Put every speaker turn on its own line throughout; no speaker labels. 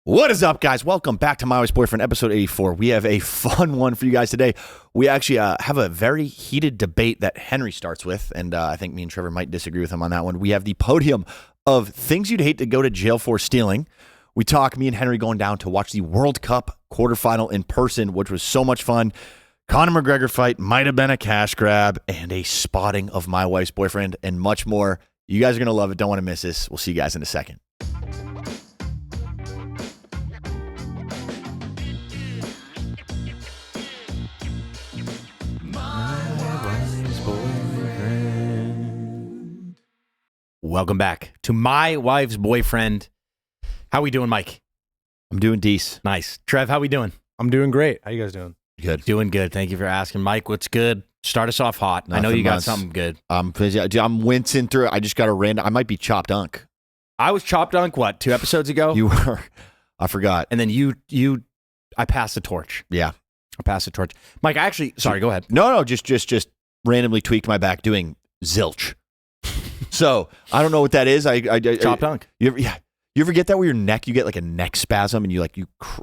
What is up, guys? Welcome back to My Wife's Boyfriend, episode 84. We have a fun one for you guys today. We actually have a very heated debate that Henry starts with, and I think me and Trevor might disagree with him on that one. We have the podium of things you'd hate to go to jail for stealing. We talk, me and Henry going down to watch the World Cup quarterfinal in person, which was so much fun. Conor McGregor fight might have been a cash grab, and a spotting of My Wife's Boyfriend, and much more. You guys are going to love it. Don't want to miss this. We'll see you guys in a second. Welcome back to My Wife's Boyfriend. How we doing, Mike? I'm doing decent. Nice. Trev, how we doing?
I'm doing great. How you guys doing?
Good.
Doing good. Thank you for asking. Mike, what's good? Start us off hot. I know you got something good.
I'm wincing through it. I just got a random. I might be Chop Dunk.
I was Chop Dunk, what, 2 episodes ago?
You were. I forgot.
And then I passed the torch.
Yeah.
I passed the torch. Mike, I actually, sorry, go ahead.
No, just randomly tweaked my back doing zilch. So I don't know what that is.
Chop Dunk.
You ever get that where your neck, you get like a neck spasm and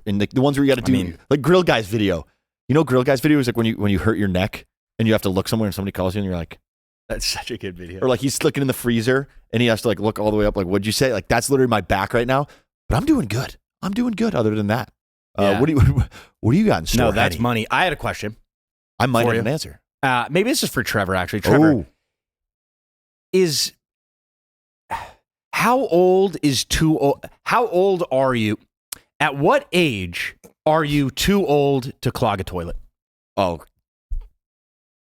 and the ones where you got to do like Grill Guy's video. You know, Grill Guy's video is like when you hurt your neck and you have to look somewhere and somebody calls you and you're like,
that's such a good video.
Or like he's looking in the freezer and he has to like look all the way up. Like, what'd you say? Like that's literally my back right now. But I'm doing good. I'm doing good. Other than that,
Yeah.
What do you got in store?
No, that's
Eddie?
money. I had a question.
I might have
you.
an answer.
Maybe this is for Trevor, actually. Trevor, how old is too old? How old are you? At what age are you too old to clog a toilet?
Oh,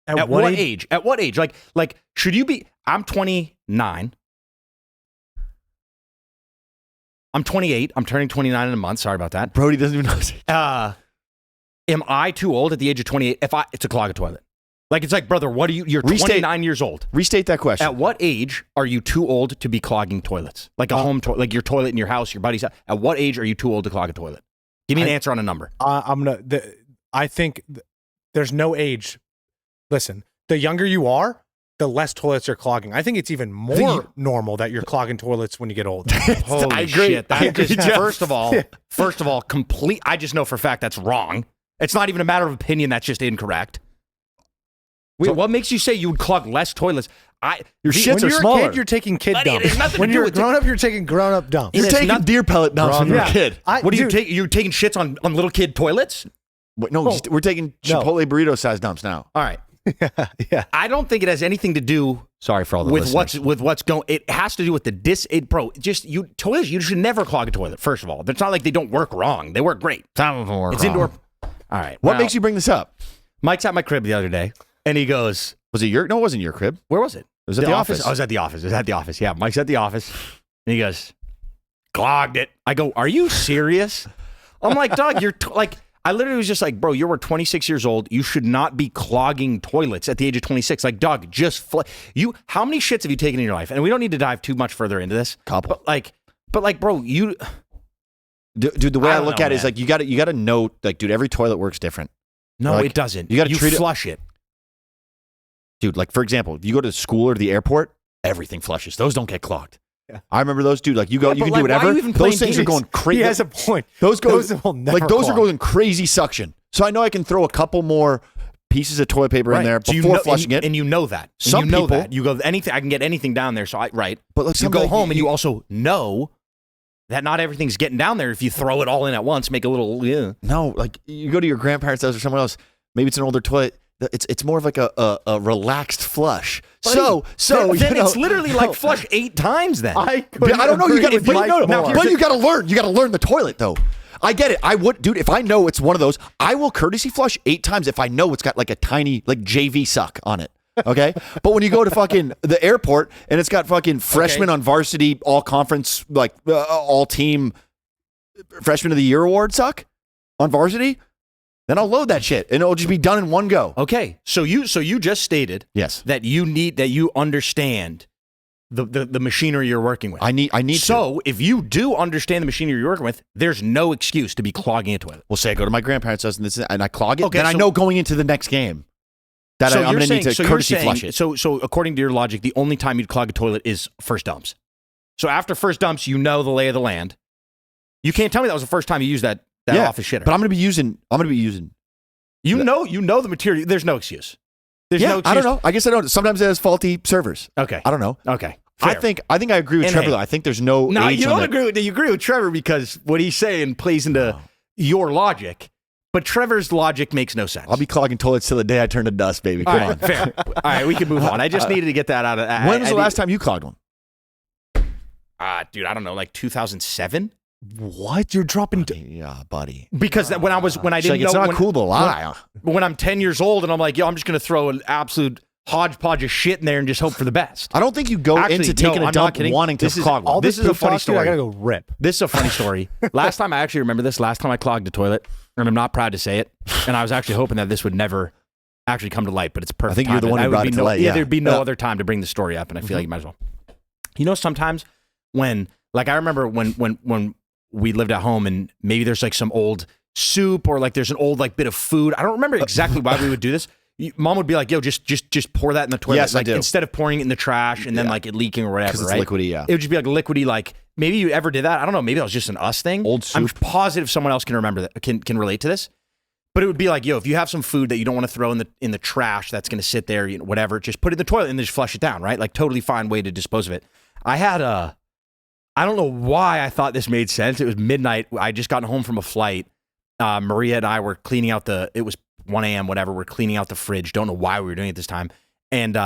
At what age? At what age? Like, should you be? I'm 29. I'm 28. I'm turning 29 in a month. Sorry about that.
Brody doesn't even know.
Am I too old at the age of 28 to clog a toilet? Like, it's like, brother, what are you? You're 29 years old.
Restate that question.
At what age are you too old to be clogging toilets? Like a home toilet, like your toilet in your house, your buddy's house. At what age are you too old to clog a toilet? Give me an answer on a number.
I think there's no age. Listen, the younger you are, the less toilets you're clogging. I think it's even more normal that you're clogging toilets when you get older.
Holy
I agree.
shit!
I agree, Jeff.
First of all, complete. I just know for a fact that's wrong. It's not even a matter of opinion. That's just incorrect. Wait, what makes you say you would clog less toilets?
Your shits
when
are
you're
smaller.
a kid, you're taking kid
Buddy, it
dumps.
has nothing
When
to do
you're
with
grown up, you're taking grown up dumps.
You're taking deer pellet dumps when you're a kid.
What do you take? You're taking shits on little kid toilets?
Wait, no, we're taking Chipotle burrito size dumps now.
All right.
Yeah.
I don't think it has anything to do.
Sorry for all the
with
listeners.
what's going. It has to do with the toilets. You should never clog a toilet. First of all, it's not like they don't work wrong. They work great.
Some of them work
It's
wrong.
indoor. All right.
What makes you bring this up?
Mike's at my crib the other day, and he goes,
Was it your? No, it wasn't your crib.
"Where was it?
It was at the office.
I was at the office. It was at the office. Yeah, Mike's at the office, and he goes, clogged it. I go, are you serious? I'm like, dog, you're like. I literally was just like, bro, you were 26 years old. You should not be clogging toilets at the age of 26. Like, dog, just how many shits have you taken in your life? And we don't need to dive too much further into this.
Couple.
But like, bro, you,
dude. The way I look at it is
man.
like you got to know, like, dude, every toilet works different.
no,
Like,
it doesn't.
you gotta treat it-
flush it.
Dude, like for example, if you go to school or the airport, everything flushes. Those don't get clogged.
Yeah.
I remember those, dude. Like you can do
why are
whatever.
you even playing
Those things are
games?
going crazy.
He has a point.
Those
will never
those are
clog.
going crazy suction. So I know I can throw a couple more pieces of toilet paper in there
So
before flushing it.
And you know that.
Some
you know
people-
that. You go anything. I can get anything down there. So
But like
you go home and you also know that not everything's getting down there. If you throw it all in at once, make a little. Yeah.
No, like you go to your grandparents' house or someone else. Maybe it's an older toilet. It's more of like a relaxed flush.
Then it's literally
no.
like flush 8 times. Then
I don't know. You got to learn. You got to learn the toilet though. I get it. I would, dude. If I know it's one of those, I will courtesy flush 8 times if I know it's got like a tiny like JV suck on it. Okay, but when you go to fucking the airport and it's got fucking freshman on varsity, all conference, like all team freshman of the year award suck on varsity, then I'll load that shit and it'll just be done in one go.
Okay, so you just stated
Yes,
that you understand the machinery you're working with.
I need.
So if you do understand the machinery you're working with, there's no excuse to be clogging a toilet.
We'll say I go to my grandparents' house and I clog it.
Okay,
then I know going into the next game that I'm going to need to courtesy flush it.
So according to your logic, the only time you'd clog a toilet is first dumps. So after first dumps, you know the lay of the land. You can't tell me that was the first time you used that office shitter.
But I'm gonna be using.
You know the material. There's no excuse. There's no excuse.
I don't know. I guess I don't. Sometimes it has faulty servers.
Okay.
I don't know.
Okay.
I
Fair.
think I agree with Trevor though. I think there's no.
No,
age
you
on
don't agree with. You agree with Trevor because what he's saying plays into your logic, but Trevor's logic makes no sense.
I'll be clogging toilets till the day I turn to dust, baby. Come on.
Fair. All right, we can move on. I just needed to get that out of.
When was the last time you clogged one?
Dude, I don't know, like 2007.
What? You're dropping?
Yeah, buddy.
Because when I didn't know,
it's not cool to lie.
When I'm 10 years old and I'm like, yo, I'm just gonna throw an absolute hodgepodge of shit in there and just hope for the best.
I don't think you go into taking a dump wanting to clog one.
This is a funny story.
I gotta go rip.
This is a funny story. Last time I actually remember this. Last time I clogged a toilet, and I'm not proud to say it. And I was actually hoping that this would never actually come to light, but it's perfect.
I think you're the one who brought it to light.
Yeah, there'd be no other time to bring the story up, and I feel like you might as well. You know, sometimes when, like, I remember when we lived at home, and maybe there's like some old soup or like there's an old like bit of food. I don't remember exactly why we would do this. Mom would be like, yo, just pour that in the toilet.
Yes,
like,
I do.
Instead of pouring it in the trash and then like it leaking or whatever,
Because it's
right?
liquidy, yeah.
It would just be like liquidy, like maybe you ever did that. I don't know. Maybe that was just an us thing.
Old soup.
I'm positive someone else can remember that, can relate to this. But it would be like, yo, if you have some food that you don't want to throw in the trash that's going to sit there, you know, whatever, just put it in the toilet and then just flush it down, right? Like totally fine way to dispose of it. I don't know why I thought this made sense. It was midnight. I just gotten home from a flight. Maria and I were cleaning out it was 1 a.m., whatever. We're cleaning out the fridge. Don't know why we were doing it this time. And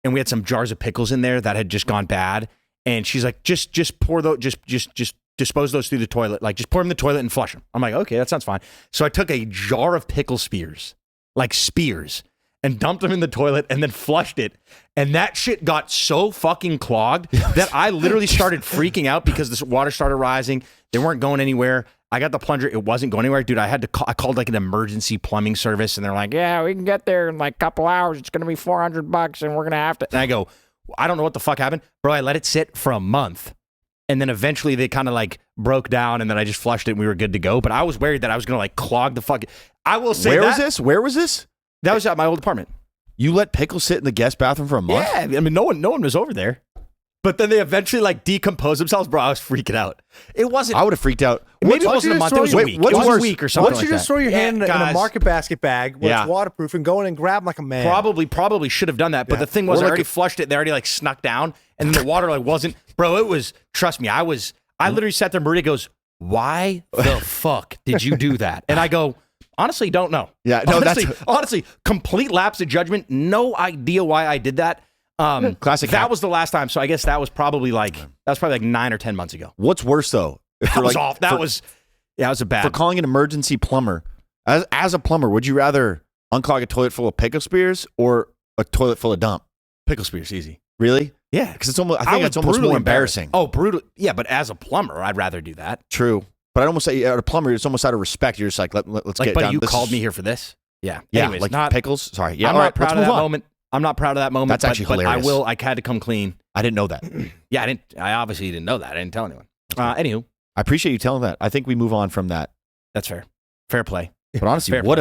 we had some jars of pickles in there that had just gone bad. And she's like, just pour those, just dispose those through the toilet. Like, just pour them in the toilet and flush them. I'm like, okay, that sounds fine. So I took a jar of pickle spears, and dumped them in the toilet and then flushed it. And that shit got so fucking clogged that I literally started freaking out because this water started rising. They weren't going anywhere. I got the plunger. It wasn't going anywhere. Dude, I called like an emergency plumbing service and they're like, yeah, we can get there in like a couple hours. It's going to be $400 and we're going to have to. And I go, I don't know what the fuck happened. Bro, I let it sit for a month. And then eventually they kind of like broke down and then I just flushed it and we were good to go. But I was worried that I was going to like clog the fuck. I will say
Where was this?
That was at my old apartment.
You let pickles sit in the guest bathroom for a month?
Yeah, I mean, no one was over there. But then they eventually like decomposed themselves. Bro, I was freaking out. It wasn't.
I would have freaked out.
Maybe it wasn't a month. It was a week. It was a week or something.
Why don't you just throw your hand in a market basket bag where it's waterproof and go in and grab like a man?
Probably should have done that. But the thing was, I already flushed it. They already like snuck down, and then the water like wasn't. Bro, it was. Trust me, I literally sat there. Maria goes, "Why the fuck did you do that?" And I go, honestly, don't know.
Yeah, no,
honestly, complete lapse of judgment. No idea why I did that.
Classic.
That was the last time. So I guess that was probably like 9 or 10 months ago.
What's worse though?
That was off. That was a bad.
For calling an emergency plumber, as a plumber, would you rather unclog a toilet full of pickle spears or a toilet full of dump?
Pickle spears, easy.
Really?
Yeah,
because it's almost. I think it's almost more embarrassing.
Oh, brutal. Yeah, but as a plumber, I'd rather do that.
True. But I'd almost say, a plumber, it's almost out of respect. You're just like, let's
like,
get
buddy,
down.
you called me here for this? Yeah.
Yeah,
Anyways,
like
not
pickles? Sorry. Yeah,
I'm not proud of that moment. I'm not proud of that moment.
That's actually hilarious.
I had to come clean.
I didn't know that.
Yeah, I obviously didn't know that. I didn't tell anyone. Anywho.
I appreciate you telling that. I think we move on from that.
That's fair. Fair play.
But honestly, what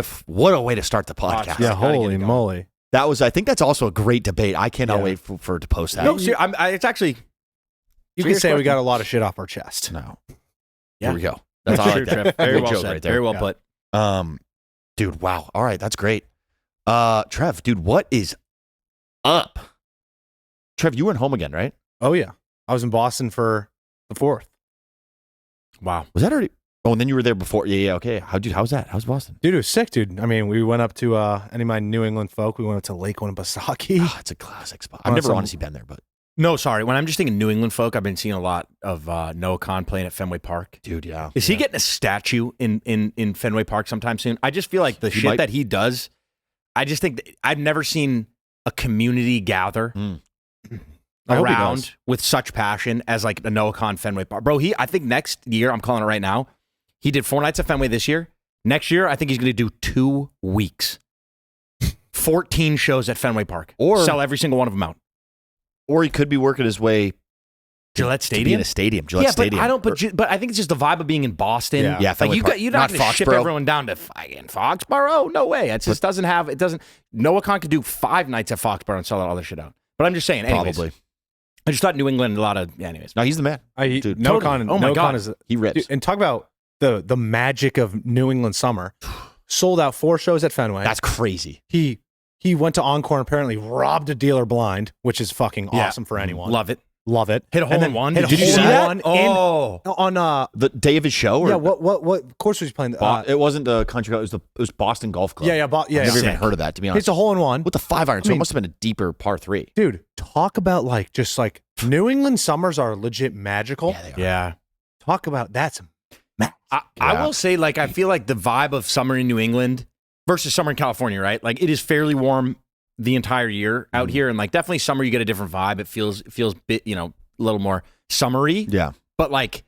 a way to start the podcast.
Yeah, holy moly.
I think that's also a great debate. I cannot wait for to post that.
No, it's actually.
You can say we got a lot of shit off our chest.
No.
Yeah.
Here we go. That's all I like that.
Very well said.
Right there.
Very well put.
Dude, wow. All right, that's great. Trev, dude, what is up? Trev, you weren't home again, right?
Oh yeah. I was in Boston for the 4th.
Wow.
Was that already? Oh, and then you were there before. Yeah, okay. How's that? How's Boston?
Dude, it was sick, dude. I mean, we went up to any of my New England folk. We went up to Lake Winnipesaukee.
Oh, it's a classic spot. I've never honestly been there, but
no, sorry. When I'm just thinking New England folk, I've been seeing a lot of Noah Khan playing at Fenway Park.
Dude, yeah.
Is he getting a statue in Fenway Park sometime soon? I just feel like the shit that he does. I just think I've never seen a community gather around with such passion as like the Noah Khan Fenway Park. Bro, I think next year, I'm calling it right now, he did 4 nights at Fenway this year. Next year, I think he's going to do 2 weeks. 14 shows at Fenway Park. Or sell every single one of them out.
Or he could be working his way
Gillette Stadium?
To be in a stadium. Gillette Stadium.
But I think it's just the vibe of being in Boston.
Yeah,
like you're not going to ship everyone down to fucking Foxborough. No way. It just doesn't. Noah Khan could do 5 nights at Foxborough and sell all their shit out. But I'm just saying, anyways.
Probably.
I just thought New England a lot of. Yeah, anyways,
No, he's the man.
Dude,
totally.
Con.
Oh my God.
Is,
He rips.
dude, and talk about the magic of New England summer. Sold out 4 shows at Fenway.
That's crazy.
He went to Encore and apparently robbed a dealer blind, which is fucking awesome for anyone.
love it.
Love it.
Hit a hole in one.
Did
you see that?
On
The day of his show? Or
yeah, what course was he playing?
it wasn't the country club. It was Boston Golf Club.
Yeah.
I've never
Sick.
even heard of that, to be honest.
It's a hole in one.
With the 5-iron, so
I mean-
it must have been a deeper par 3.
Dude, talk about like just like New England summers are legit magical.
Yeah, they are.
Yeah.
Talk about that's
I will say, like, I feel like the vibe of summer in New England versus summer in California, right? Like, it is fairly warm the entire year out here, and like definitely summer you get a different vibe. It feels bit, a little more summery.
Yeah.
But like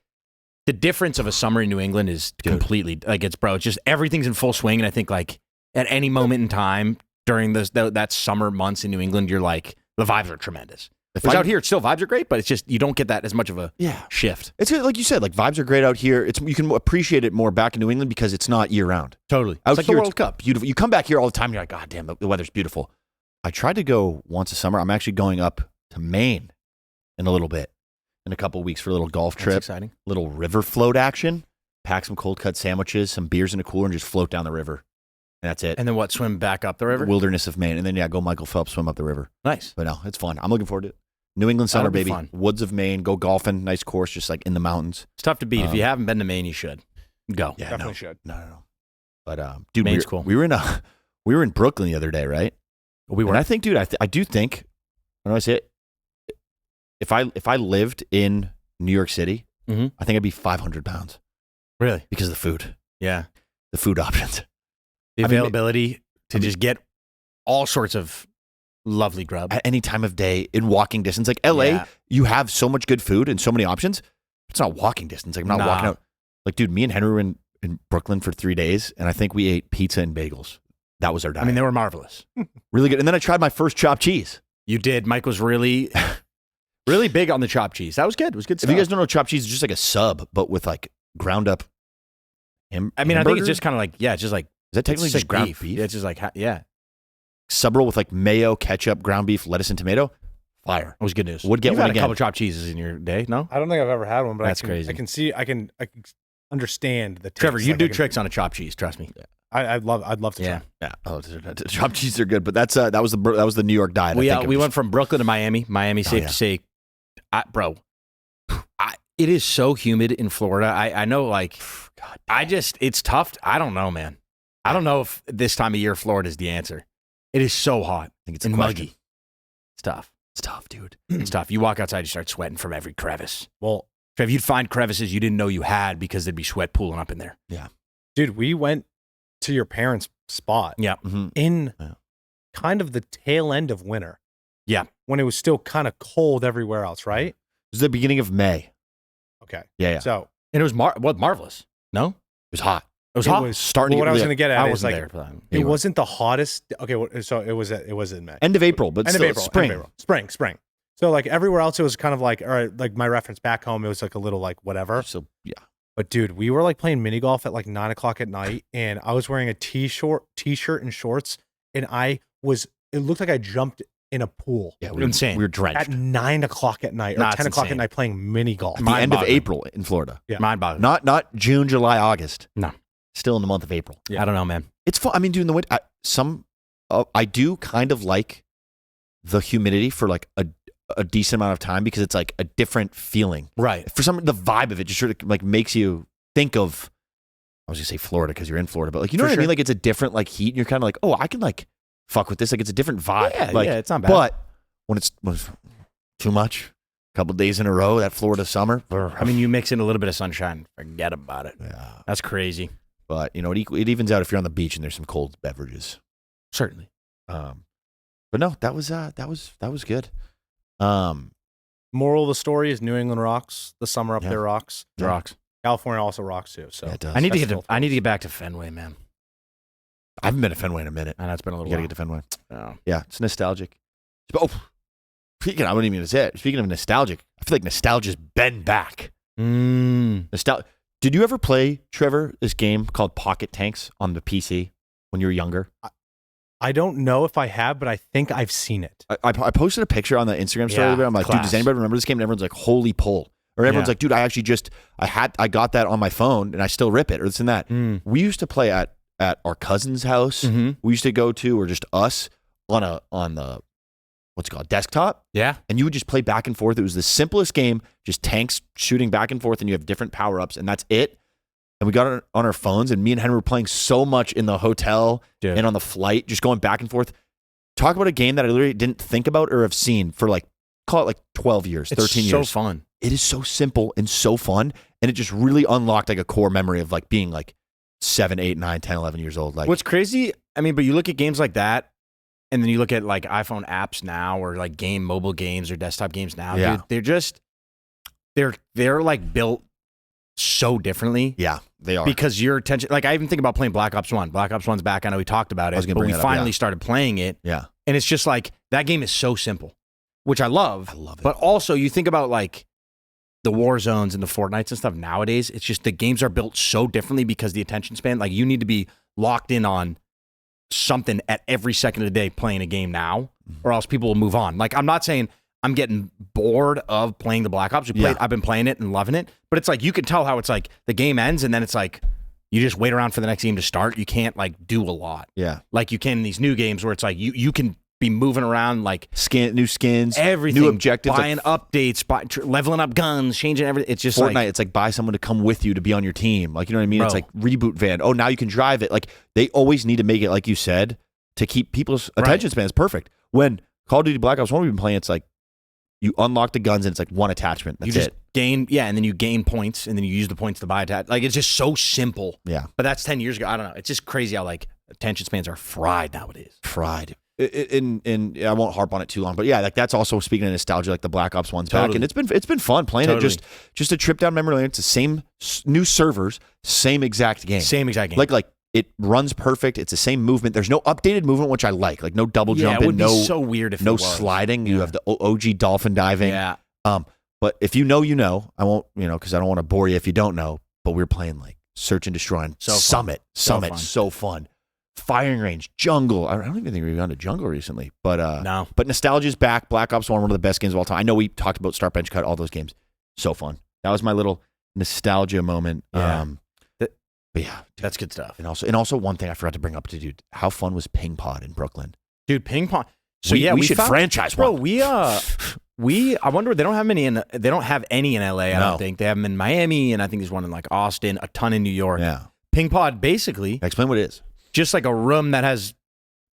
the difference of a summer in New England is completely like it's just everything's in full swing, and I think like at any moment in time during that summer months in New England, you're like the vibes are tremendous. Because out here, it's still vibes are great, but it's just you don't get that as much of a shift.
It's like you said, like vibes are great out here. You can appreciate it more back in New England because it's not year round.
Totally.
Out
It's like
here,
the World Cup.
Beautiful. You come back here all the time. And you're like, God damn, the weather's beautiful. I tried to go once a summer. I'm actually going up to Maine in a little bit, in a couple of weeks for a little golf trip.
That's exciting.
Little river float action. Pack some cold cut sandwiches, some beers in a cooler, and just float down the river. And that's it.
And then what? Swim back up the river?
Wilderness of Maine, and then go Michael Phelps swim up the river.
Nice.
But no, it's fun. I'm looking forward to it. New England summer,
That'll be
baby.
fun.
Woods of Maine. Go golfing. Nice course, just like in the mountains.
It's tough to beat. If you haven't been to Maine, you should go.
Yeah,
definitely should.
No. But dude,
Maine's cool.
We were in Brooklyn the other day, right?
We were.
And I think, dude, I do think. When I say it, if I lived in New York City,
Mm-hmm.
I think I'd be 500 pounds
Really?
because of the food,
Yeah.
the food options.
The
I mean,
availability to just get all sorts of lovely grub.
At any time of day in walking distance. Like LA,
Yeah.
you have so much good food and so many options. It's not walking distance. Like I'm not
Nah.
walking out. Like, dude, me and Henry were in Brooklyn for 3 days, and I think we ate pizza and bagels. That was our diet.
I mean, they were marvelous.
really good. And then I tried my first chopped cheese.
You did. Mike was really, really big on the chopped cheese. That was good. It was good
If
stuff.
you guys don't know, chopped cheese is just like a sub, but with like ground up.
I think it's
hamburger?
just kind of like, it's just like,
Is that technically
it's
just ground
beef.
beef?
Yeah, it's just like,
Sub roll with like mayo, ketchup, ground beef, lettuce, and tomato. Fire.
It was good news.
Would get
You've
one
had
again.
a couple chopped cheeses in your day, no?
I don't think I've ever had one, but
That's
I can,
crazy.
I can see, I can understand the taste.
Trevor, you
Like,
do
I can-
tricks on a chopped cheese. Trust me.
I'd love to
Yeah.
try.
Yeah. Oh, chopped cheese are good, but that was the New York diet.
We
I think
we went from Brooklyn to Miami. Miami, safe
yeah.
to say, it is so humid in Florida. I know, like, it's tough. I don't know, man. I don't know if this time of year Florida is the answer. It is so hot.
I think it's a
and
question.
muggy. It's tough.
It's tough, dude.
It's tough. You walk outside, you start sweating from every crevice.
Well,
Trev, you'd find crevices you didn't know you had because there'd be sweat pooling up in there.
dude, we went to your parents' spot
Yeah.
Mm-hmm.
in
Yeah.
kind of the tail end of winter.
Yeah.
When it was still kind of cold everywhere else, right?
It was the beginning of May.
Okay.
Yeah.
So
And it was marvelous. No?
It was hot.
It was
it
hot.
was
Starting
well,
to
what I was
get-
going to get
I
at is
wasn't
like
there for that.
it wasn't the hottest. Okay, so it was in May.
End of April, but
End
still
of April.
spring.
End of April. Spring. So like everywhere else, it was kind of like, all right, like my reference back home, it was like a little like whatever.
So yeah.
But dude, we were like playing mini golf at like 9:00 at night, and I was wearing a t-shirt and shorts, and it looked like I jumped in a pool
Yeah,
Insane.
We were drenched.
at 9:00 at night or
Nah, it's
10:00 at
insane.
night playing mini golf.
At the end of
mind-boggling.
April in Florida.
Yeah.
Mind-boggling.
Not June, July, August.
No.
Still in the month of April.
I don't know, man.
It's fun. I mean, dude, in the winter, I do kind of like the humidity for like a decent amount of time because it's like a different feeling.
Right.
For some, the vibe of it just sort of like makes you think of, I was gonna say Florida because you're in Florida, but like, you know
For
what I
sure.
mean? Like it's a different like heat and you're kind of like, oh, I can like fuck with this. Like it's a different vibe.
Yeah,
like,
it's not bad.
But when it's too much, a couple days in a row, that Florida summer.
I mean, you mix in a little bit of sunshine, forget about it.
Yeah.
That's crazy.
But you know, it evens out if you're on the beach and there's some cold beverages.
Certainly.
But no, that was good.
Moral of the story is New England rocks. The summer up
Yeah.
there rocks.
It rocks.
California also rocks too. So
Yeah, it does.
I need to
That's
get
still
I need to get back to Fenway, man.
I haven't been to Fenway in a minute.
And that's been a
You
little
gotta
while.
get to Fenway.
Oh.
Yeah, it's nostalgic. Oh, speaking, I wouldn't even say it. Speaking of nostalgic, I feel like nostalgia's been back. Did you ever play, Trevor, this game called Pocket Tanks on the PC when you were younger?
I don't know if I have, but I think I've seen it.
I posted a picture on the Instagram story of it. I'm like, dude, does anybody remember this game? And everyone's like, holy pull. Or everyone's like, dude, I actually I got that on my phone and I still rip it or this and that. We used to play at our cousin's house. We used to go to, or just us on the what's it called, desktop.
Yeah.
And you would just play back and forth. It was the simplest game, just tanks shooting back and forth, and you have different power-ups, and that's it. And we got it on our phones, and me and Henry were playing so much in the hotel and on the flight, just going back and forth. Talk about a game that I literally didn't think about or have seen for call it 12 years, 13 years.
It's so fun.
It is so simple and so fun, and it just really unlocked a core memory of being 7, 8, 9, 10, 11 years old.
What's crazy, I mean, but you look at games like that, and then you look at iPhone apps now, or mobile games or desktop games now.
Yeah.
Dude, they're just they're built so differently.
Yeah, they are.
Because your attention, I even think about playing Black Ops 1. Black Ops 1's back. I know we talked about it, but we finally started playing it.
Yeah.
And it's just that game is so simple, which I love.
I love it.
But also you think about the war zones and the Fortnites and stuff nowadays. It's just the games are built so differently because the attention span, you need to be locked in on something at every second of the day playing a game now, or else people will move on. I'm not saying I'm getting bored of playing the Black Ops. I've been playing it and loving it, but it's you can tell how it's the game ends and then it's you just wait around for the next game to start. You can't do a lot.
Yeah.
Like you can in these new games where it's you can be moving around
new skins,
everything,
new objectives,
buying updates, leveling up guns, changing everything. It's just
Fortnite. It's buy someone to come with you to be on your team. You know what I mean?
Bro.
It's reboot van. Oh, now you can drive it. They always need to make it, like you said, to keep people's attention spans perfect. When Call of Duty Black Ops 1 we've been playing, it's you unlock the guns and it's one attachment. That's it.
And then you gain points and then you use the points to buy attach. It's just so simple.
Yeah.
But that's 10 years ago. I don't know. It's just crazy how attention spans are fried nowadays.
Fried. And I won't harp on it too long, but yeah, that's also speaking of nostalgia, the Black Ops 1's back, and it's been fun playing it. Just a trip down memory lane. It's the same new servers, same exact game. It runs perfect. It's the same movement. There's no updated movement, which I like. No double jumping.
It would be so weird if
no
it was.
sliding. You have the OG dolphin diving.
Yeah.
But if you know, you know. I won't, because I don't want to bore you if you don't know. But we're playing Search and Destroy and Summit. So fun. Firing range, jungle. I don't even think we've gone to jungle recently. But
no.
But nostalgia's back. Black Ops 1, one of the best games of all time. I know we talked about Start Bench Cut, all those games. So fun. That was my little nostalgia moment.
Yeah.
But yeah, dude.
That's good stuff.
And also one thing I forgot to bring up to dude, how fun was Ping Pod in Brooklyn?
Dude, ping pong. So
we should franchise one.
Bro, I wonder, they don't have any in LA, I don't think. They have them in Miami, and I think there's one in Austin, a ton in New York.
Yeah.
Ping Pod, basically.
Explain what it is.
Just a room that has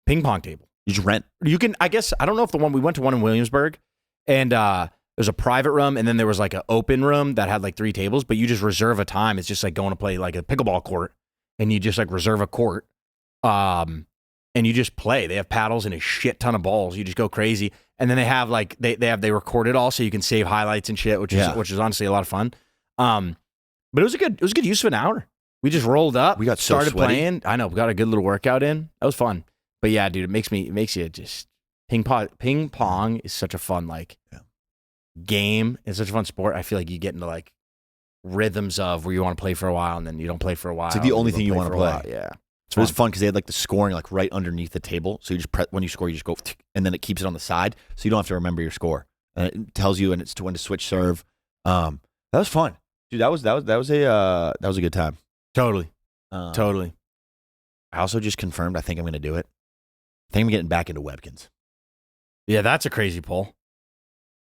ping pong table.
You just rent.
You can, I guess, I don't know if we went to one in Williamsburg, and there's a private room, and then there was an open room that had 3 tables, but you just reserve a time. It's just going to play a pickleball court, and you just reserve a court, and you just play. They have paddles and a shit ton of balls. You just go crazy, and then they have they record it all, so you can save highlights and shit, which is honestly a lot of fun. But it was a good use of an hour. We just rolled up.
We got
started
sweaty.
playing. I know, we got a good little workout in. That was fun. But yeah, dude, it makes you just ping pong is such a fun game. It's such a fun sport. I feel you get into rhythms of where you want to play for a while and then you don't play for a while.
It's the only thing you want to play.
Yeah.
So it was fun because they had the scoring right underneath the table. So you just when you score, you just go, and then it keeps it on the side, so you don't have to remember your score. And it tells you, and it's when to switch serve. That was fun, dude. That was a good time.
Totally. Totally.
I also just confirmed. I think I'm going to do it. I think I'm getting back into Webkins.
Yeah, that's a crazy poll.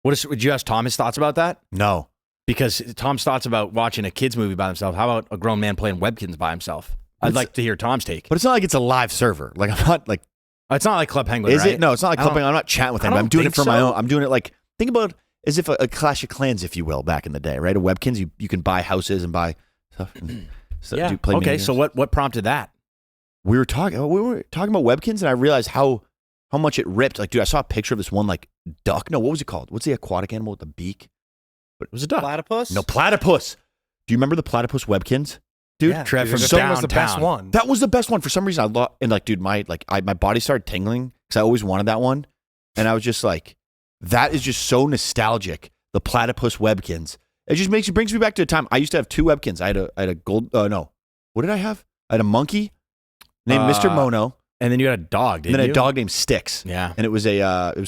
Would you ask Tom his thoughts about that?
No,
because Tom's thoughts about watching a kids movie by himself. How about a grown man playing Webkins by himself? I'd like to hear Tom's take.
But it's not it's a live server. I'm not
It's not like Club Penguin,
is
right?
it? No, it's not like Club Penguin. I'm not chatting with him. I'm doing it for my own. I'm doing it think about as if a Clash of Clans, if you will, back in the day, right? A Webkins, you can buy houses and buy stuff.
Yeah. Okay. So what prompted that?
We were talking about Webkins, and I realized how much it ripped. Dude, I saw a picture of this one duck. No, what was it called? What's the aquatic animal with the beak?
But it was a duck.
Platypus?
No, platypus. Do you remember the platypus Webkins? Dude,
yeah,
Trevor
was the best one.
That was the best one. For some reason, I love, and dude, my body started tingling because I always wanted that one, and I was just that is just so nostalgic. The platypus Webkins. It just brings me back to a time. I used to have 2 Webkins. I had a gold. No, what did I have? I had a monkey named Mr. Mono,
And then you had a dog, didn't
and then
you?
a dog named Sticks.
Yeah.
And it was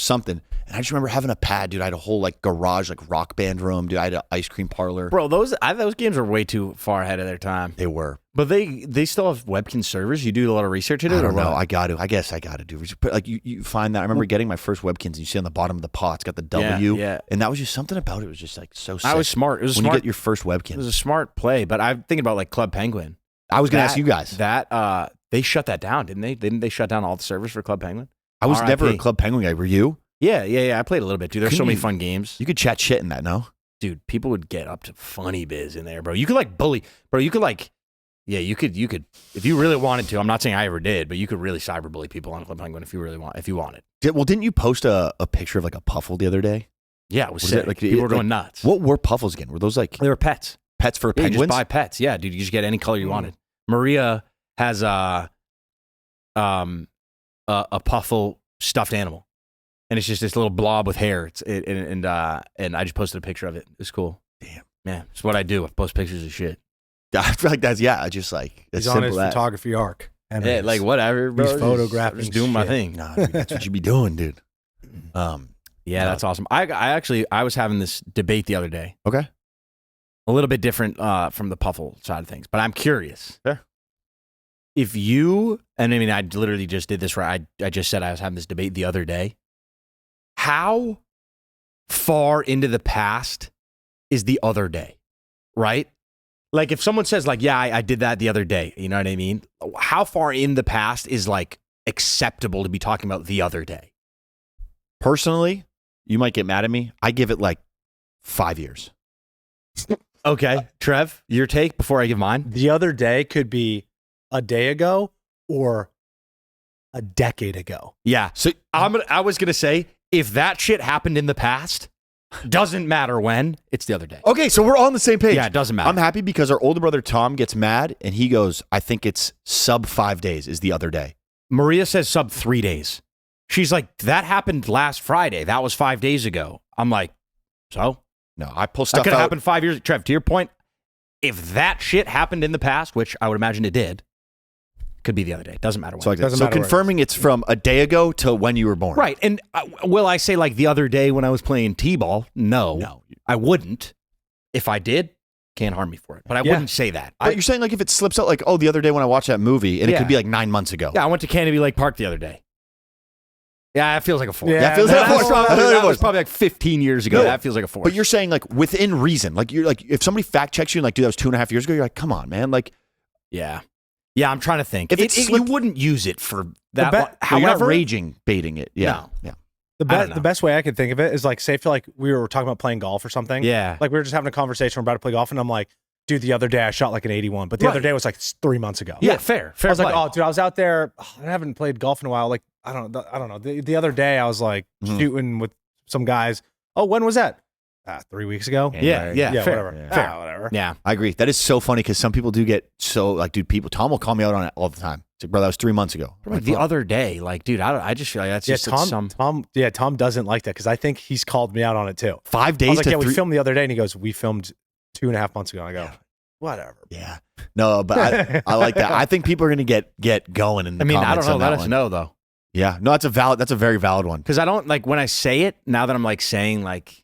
something. And I just remember having a pad, dude. I had a whole like garage, like rock band room, dude. I had an ice cream parlor.
Bro, those games are way too far ahead of their time.
They were.
But they still have Webkin servers. You do a lot of research in it?
I don't
or
know.
what?
I guess I got to do. But like you find that. I remember getting my first Webkins and you see on the bottom of the pot, it's got the W.
Yeah.
And that was just something about it. It was just like so sick.
I was smart. It was
when
smart.
you get your first Webkin.
It was a smart play, but I'm thinking about like Club Penguin.
I was going to ask you guys.
That they shut that down, didn't they? Didn't they shut down all the servers for Club Penguin?
I was never a
RIP.
Club Penguin guy. Were you?
Yeah. I played a little bit, dude. There's so
Couldn't
many
you-
fun games.
You could chat shit in that, no?
Dude, people would get up to funny biz in there, bro. You could like bully, bro. You could like, yeah, you could, if you really wanted to. I'm not saying I ever did, but you could really cyberbully people on Club Penguin if you wanted.
Didn't you post a picture of like a puffle the other day?
Yeah, it was
Was
sick.
it like-
People were
like-
going nuts.
What were puffles again? Were those like
They were pets.
pets for
Yeah, you
penguins?
just buy pets. Yeah, dude, you just get any color you wanted. Maria has a puffle stuffed animal, and it's just this little blob with hair. And I just posted a picture of it. It's cool.
Damn.
Yeah, it's what I do. I post pictures of shit.
I feel like that's just like that's
He's on his
simple. That.
photography arc. And
Yeah, like whatever, bro.
He's
Just-
photographing
Just doing my
shit.
thing.
Nah, dude, that's what you be doing, dude.
Yeah, that's awesome. I was having this debate the other day.
Okay.
A little bit different from the puffle side of things, but I'm curious.
Sure.
If you, and I mean, I literally just did this right. I just said I was having this debate the other day. How far into the past is the other day, right? Like if someone says like, yeah, I did that the other day, you know what I mean? How far in the past is like acceptable to be talking about the other day?
Personally, you might get mad at me. I give it like 5 years.
Okay. Trev, your take before I give mine?
The other day could be a day ago or a decade ago.
Yeah. So I was going to say, if that shit happened in the past, doesn't matter when, it's the other day.
Okay, so we're all on the same page.
Yeah, it doesn't matter.
I'm happy because our older brother Tom gets mad and he goes, I think it's sub 5 days is the other day.
Maria says sub 3 days. She's like, that happened last Friday. That was 5 days ago. I'm like, so?
No, I pull
That
stuff
could have
out.
happened 5 years. Trev, to your point, if that shit happened in the past, which I would imagine it did, could be the other day. Doesn't matter when.
So,
Doesn't matter where it
confirming it's from a day ago to when you were born.
Right. And will I say like the other day when I was playing T-ball? No. I wouldn't. If I did, can't harm me for it. But I wouldn't say that.
But you're saying like if it slips out like, oh, the other day when I watched that movie and it
Yeah.
could be like 9 months ago.
Yeah, I went to Canopy Lake Park the other day. Yeah, that feels like a 4.
Yeah,
That feels like a
That
force.
was probably like 15 years ago.
No,
That feels like a 4.
But you're saying like within reason. Like you're like if somebody fact checks you and like, dude, that was 2.5 years ago, you're like, come on, man. Like
Yeah. Yeah, I'm trying to think.
If
If
it's
you
slipped-
wouldn't use it for that.
bet-
one.
you're not
However,
raging baiting it. Yeah.
No.
Yeah.
The,
I don't know.
the best way I could think of it is like, say, if like we were talking about playing golf or something.
Yeah.
Like we were just having a conversation. We're about to play golf, and I'm like, dude, the other day I shot like an 81, but the other
Right.
day was like 3 months ago.
Yeah, fair.
I was like,
play.
oh, dude, I was out there. I haven't played golf in a while. Like, I don't know. The other day I was like
Mhm.
shooting with some guys. Oh, when was that? 3 weeks ago.
Yeah,
Yeah,
fair.
whatever.
Yeah.
Ah, whatever.
Yeah.
I agree. That is so funny because some people do get so like, dude, Tom will call me out on it all the time. It's like, bro, that was 3 months ago. I'm
Like
like,
the
"Bro."
other day, like, dude, I just feel like that's
Yeah,
just like some.
Tom doesn't like that because I think he's called me out on it too.
5 days
I was like,
to
yeah, we
3.
filmed the other day, and he goes, we filmed 2.5 months ago. And I go, whatever.
Yeah. No, but I like that. I think people are going to get going in the
I mean, I don't
comments
know.
on
Let
that
us
one.
know though,
Yeah. No, that's a very valid one.
because I don't like when I say it. Now that I'm like saying like,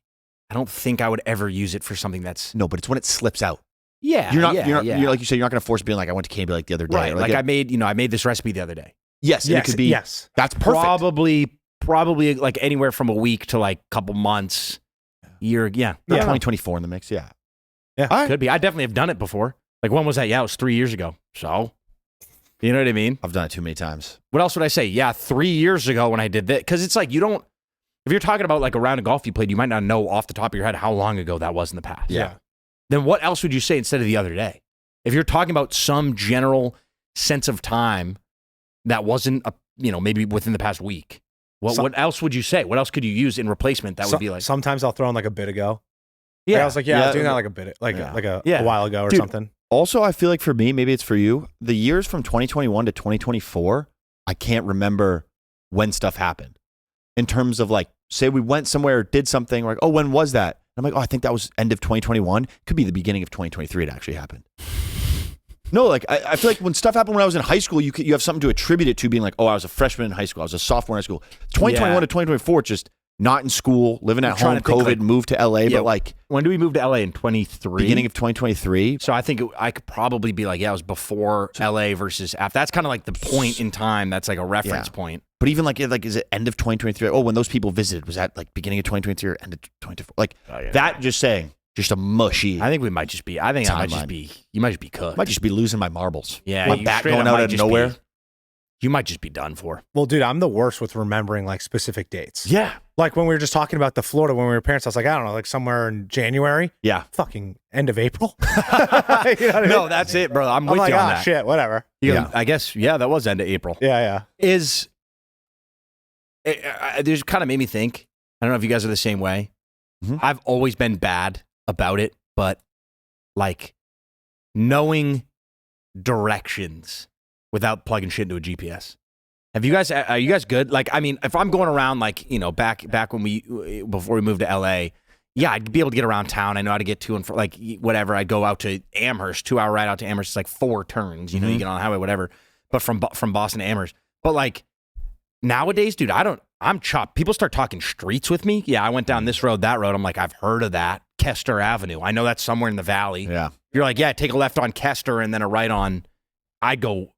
I don't think I would ever use it for something that's
No, but it's when it slips out.
yeah.
You're not,
yeah,
you're not,
yeah.
you're like you said, you're not going to force being like, I went to Canby like the other day.
right.
Or
Like
it-
I made this recipe the other day.
yes, and it could be,
yes.
that's perfect.
Probably like anywhere from a week to like a couple months, year. Yeah,
Got
Yeah.
2024 in the mix. Yeah.
Yeah.
All right.
could be. I definitely have done it before. Like when was that? Yeah, it was 3 years ago. So, you know what I mean?
I've done it too many times.
What else would I say? Yeah, 3 years ago when I did that. Because it's like you don't, if you're talking about like a round of golf you played, you might not know off the top of your head how long ago that was in the past.
Yeah.
Then what else would you say instead of the other day? If you're talking about some general sense of time that wasn't, maybe within the past week, what else would you say? What else could you use in replacement that would be like,
Sometimes I'll throw in like a bit ago.
yeah,
Like, I was like, yeah, I
Yeah.
was doing that like a bit, like
Yeah.
a while ago or
Dude,
something.
Also, I feel like for me, maybe it's for you, the years from 2021 to 2024, I can't remember when stuff happened. In terms of like, say we went somewhere, did something, like, oh, when was that? I'm like, oh, I think that was end of 2021. Could be the beginning of 2023 it actually happened. No, like I feel like when stuff happened when I was in high school, you have something to attribute it to, being like, oh, I was a freshman in high school, I was a sophomore in high school. 2021 to 2024, just not in school, living at home, COVID, like, moved to LA. But like,
when did we move to LA? In 23?
Beginning of 2023.
So I think I could probably be like, yeah, it was before LA versus after. That's kind of like the point in time. That's like a reference point.
But even like is it end of 2023? Oh, when those people visited, was that like beginning of 2023 or end of 2024? Like that, just saying, just a mushy.
I think we might just be. I think I might just be. You might just be cooked.
Might just be losing my marbles.
Yeah,
my back going out of nowhere.
You might just be done for.
Well, dude, I'm the worst with remembering like specific dates.
Yeah.
Like when we were just talking about the Florida when we were parents, I was like, I don't know, like somewhere in January.
Yeah.
Fucking end of April. You know what I mean?
No, that's it, bro. I'm with
like,
you on that.
Shit, whatever.
I guess, that was end of April.
Yeah.
There's kind of made me think, I don't know if you guys are the same way. Mm-hmm. I've always been bad about it, but like knowing directions without plugging shit into a GPS. Are you guys good? Like, I mean, if I'm going around, like, back when before we moved to LA, yeah, I'd be able to get around town. I know how to get to and from, like, whatever. I'd go out to Amherst, 2-hour ride out to Amherst. It's like 4 turns, you get on the highway, whatever. But from Boston to Amherst. But like nowadays, dude, I'm chopped. People start talking streets with me. Yeah, I went down this road, that road. I'm like, I've heard of that. Kester Avenue. I know that's somewhere in the valley.
Yeah.
You're like, yeah, take a left on Kester and then a right on. I'd go,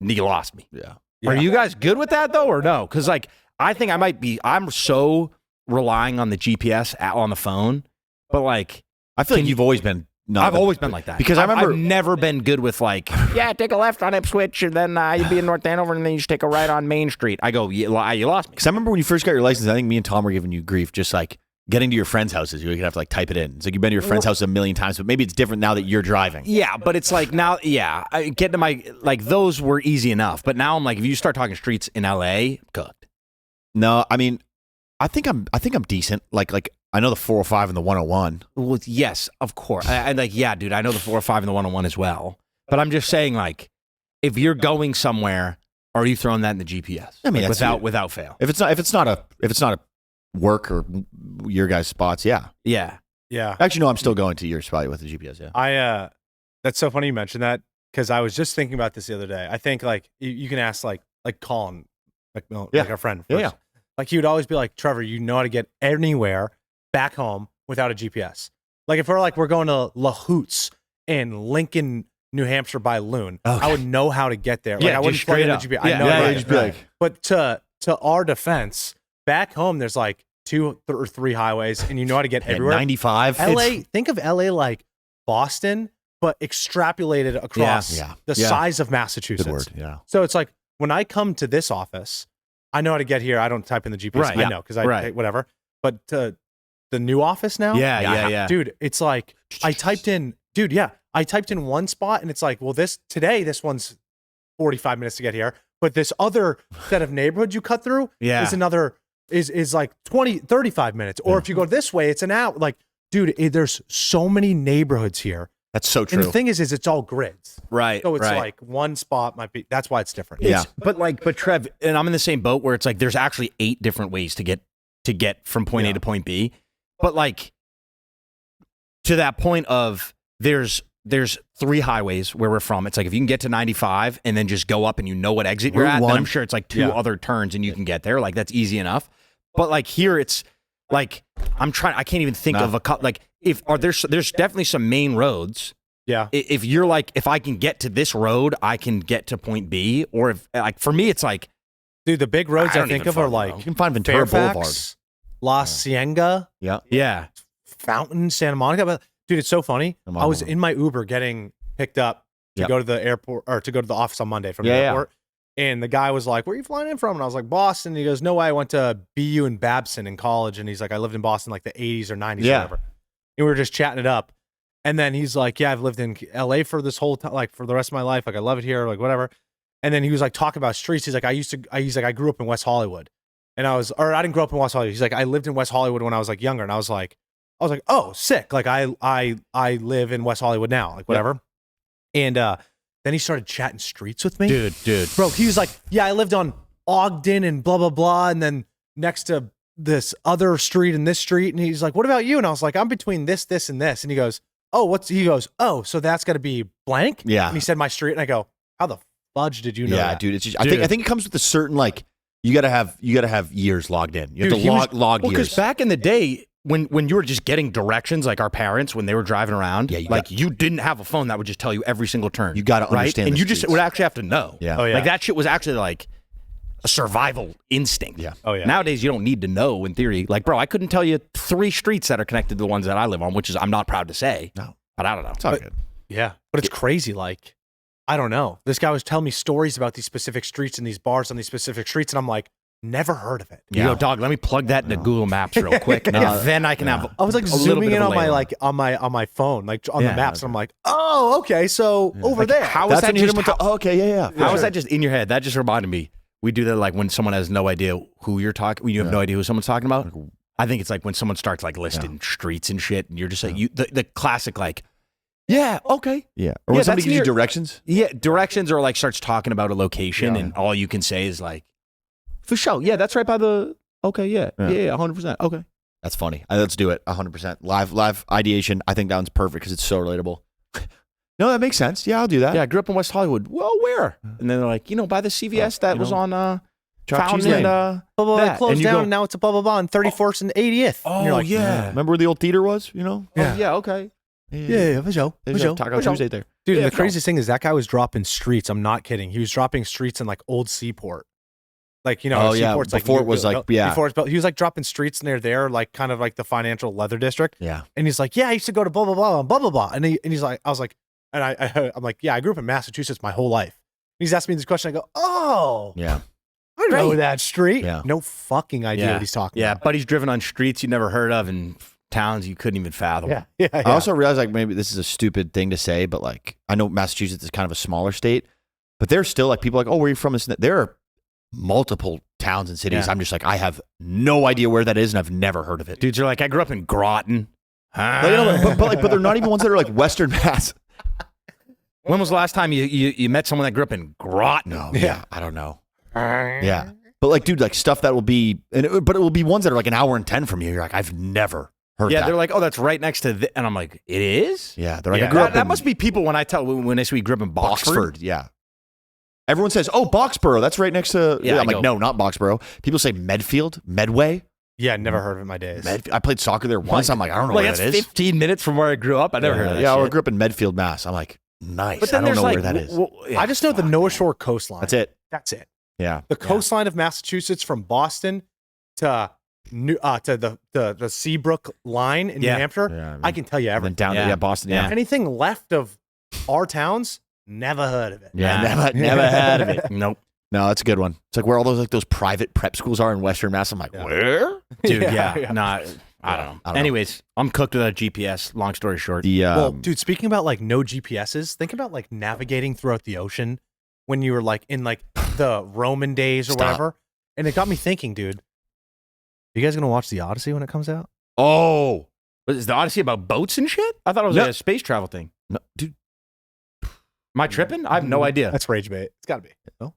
you lost me.
Yeah.
Are you guys good with that though, or no? Because like, I think I might be. I'm so relying on the GPS on the phone, but like,
I feel like you've always been.
I've always been like that
because I've
never been good with like, yeah, take a left on Ipswich and then you'd be in North Andover and then you just take a right on Main Street. I go, you lost me.
Because I remember when you first got your license, I think me and Tom were giving you grief, just like getting to your friends' houses. You would have to like type it in. It's like you've been to your friend's house a million times, but maybe it's different now that you're driving.
Yeah, but it's like now, I get to my, like those were easy enough. But now I'm like, if you start talking streets in LA, cooked.
No, I mean, I think I'm decent. Like I know the 405 and the 101.
Well, yes, of course. I like, yeah, dude, I know the 405 and the 101 as well. But I'm just saying, if you're going somewhere, are you throwing that in the GPS?
I mean,
without fail.
If it's not a work or your guys' spots, yeah. Actually, no, I'm still going to your spot with the GPS. Yeah.
That's so funny you mentioned that because I was just thinking about this the other day. I think like you can ask like Colin, like our friend. First.
Yeah.
Like he would always be like, Trevor, you know how to get anywhere back home without a GPS. Like if we're going to La Hoots in Lincoln, New Hampshire by Loon, I would know how to get there. Like I wouldn't plug in the GPS. I know. Right. But to our defense, back home there's like 2 or 3 highways, and you know how to get everywhere.
95.
LA, think of LA like Boston, but extrapolated across the size of Massachusetts.
Good word. Yeah.
So it's like when I come to this office, I know how to get here. I don't type in the GPS.
Right,
I know because whatever. But to the new office now, dude, it's like I typed in one spot, and it's like, well, this one's 45 minutes to get here, but this other set of neighborhoods you cut through is another is like 35 minutes, or if you go this way, it's an hour. Like, dude, there's so many neighborhoods here.
That's so true.
And the thing is it's all grids,
right?
So it's like one spot might be. That's why it's different.
But Trev, and I'm in the same boat where it's like there's actually 8 different ways to get from point A to point B. But like to that point of there's 3 highways where we're from. It's like if you can get to 95 and then just go up and you know what exit you're at, then I'm sure it's like 2 other turns and you can get there. Like that's easy enough. But like here, it's like I can't even think of there's definitely some main roads.
Yeah.
If you're like, if I can get to this road, I can get to point B. Or if like for me, it's like,
dude, the big roads I think of are like
you can find Ventura Boulevard.
La Cienega, Fountain, Santa Monica. But dude, it's so funny. I was in my Uber getting picked up to go to the airport or to go to the office on Monday from the airport. And the guy was like, where are you flying in from? And I was like, Boston. And he goes, no way. I went to BU in Babson in college. And he's like, I lived in Boston like the 80s or 90s or whatever. And we were just chatting it up. And then he's like, yeah, I've lived in LA for this whole time, like for the rest of my life. Like I love it here, like whatever. And then he was like talking about streets. He's like, I grew up in West Hollywood. And I didn't grow up in West Hollywood. He's like, I lived in West Hollywood when I was like younger. And I was like, oh, sick. Like I live in West Hollywood now, like whatever. And then he started chatting streets with me.
Dude.
Bro, he was like, yeah, I lived on Ogden and blah, blah, blah. And then next to this other street and this street. And he's like, what about you? And I was like, I'm between this, and this. And he goes, oh, he goes, oh, so that's got to be blank?
Yeah.
And he said my street, and I go, how the fudge did you know that?
Dude, it's just, I think it comes with a certain, like, you gotta have years logged in. You have to log years.
Because back in the day, when you were just getting directions, like our parents, when they were driving around, you didn't have a phone that would just tell you every single turn.
You got to understand,
and you just would actually have to know.
Yeah.
Oh, yeah.
Like that shit was actually like a survival instinct.
Yeah.
Oh, yeah.
Nowadays, you don't need to know in theory. Like, bro, I couldn't tell you 3 streets that are connected to the ones that I live on, which is I'm not proud to say.
No.
But I don't know.
It's all good.
Yeah. But it's crazy. Like, I don't know. This guy was telling me stories about these specific streets and these bars on these specific streets, and I'm like, never heard of it.
You go, dog, let me plug that into Google Maps real quick. Then I can have
I was like zooming in on my phone, like on the maps, and I'm like, oh, okay, so over there.
How is that just How is
that
that just in your head? That just reminded me. We do that like when someone has no idea who you're talking, when you have no idea who someone's talking about. I think it's like when someone starts like listing streets and shit, and you're just like the classic like, yeah, okay.
Yeah. Or when somebody gives you directions.
Yeah, directions, or like starts talking about a location and all you can say is like, for sure. Yeah, that's right by the, okay, yeah, 100%. Okay.
That's funny. Let's do it, 100%. Live ideation. I think that one's perfect because it's so relatable. No, that makes sense. Yeah, I'll do that.
Yeah, I grew up in West Hollywood. Well, where? And then they're like, by the CVS that was on Fountain and
blah, blah, blah,
that.
closed down, and now it's a blah, blah, blah, on 31st and 80th.
Oh,
and you're like,
yeah.
Remember where the old theater was,
Yeah.
Oh, yeah, okay.
Yeah, for sure.
Taco Tuesday there.
Dude, the craziest thing is that guy was dropping streets. I'm not kidding. He was dropping streets in like old Seaport. Like, Seaport's
before it was like,
before it's built, he was like dropping streets near there, like kind of like the financial leather district.
Yeah.
And he's like, yeah, I used to go to blah, blah, blah, and blah, blah, blah. And he's like, I was like, and I'm like, yeah, I grew up in Massachusetts my whole life. And he's asking me this question. I go, oh,
yeah,
I know that street.
Yeah.
No fucking idea what he's talking about.
Yeah, but he's driven on streets you never heard of and towns you couldn't even fathom.
Yeah.
I also realized like maybe this is a stupid thing to say, but like I know Massachusetts is kind of a smaller state, but there's still like people like, oh, where are you from? There are multiple towns and cities. I'm just like, I have no idea where that is, and I've never heard of it.
Dudes are like, I grew up in Groton.
But they're not even ones that are like Western Mass.
When was the last time you met someone that grew up in Groton?
No, yeah, I don't know. Yeah, but like, dude, like stuff that will be, but it will be ones that are like an hour and 10 from you. You're like, I've never heard.
Yeah,
that.
they're like, oh, that's right next to, and I'm like, it is.
Yeah, they're like, I grew up.
That must be people when they say we grew up in Boxford.
Yeah. Everyone says, oh, Boxborough. That's right next to.
Yeah,
I'm like, no, not Boxborough. People say Medfield, Medway.
Yeah, never heard of it in my days.
I played soccer there once. I'm like, I don't know where that is.
15 minutes from where I grew up. I never heard of that.
Yeah,
shit.
I grew up in Medfield, Mass. I'm like, nice.
But then
I don't know
like,
where that is.
I just know the Noah Shore coastline.
That's it.
That's it.
Yeah.
The coastline of Massachusetts from Boston to the Seabrook line in New Hampshire.
Yeah,
I can tell you everything.
Down to Boston. Yeah.
Anything left of our towns, never heard of it.
Yeah, never heard of it.
Nope.
No, that's a good one. It's like where all those private prep schools are in Western Mass. I'm like, where?
Dude, nah, I don't know. Anyways, I'm cooked without GPS. Long story short.
Well, dude, speaking about like no GPSs, think about like navigating throughout the ocean when you were like in like the Roman days or whatever. And it got me thinking, dude, you guys gonna watch the Odyssey when it comes out?
Oh, is the Odyssey about boats and shit? I thought it was like a space travel thing.
No, dude.
Am I tripping? I have no idea.
That's rage bait. It's gotta be. No?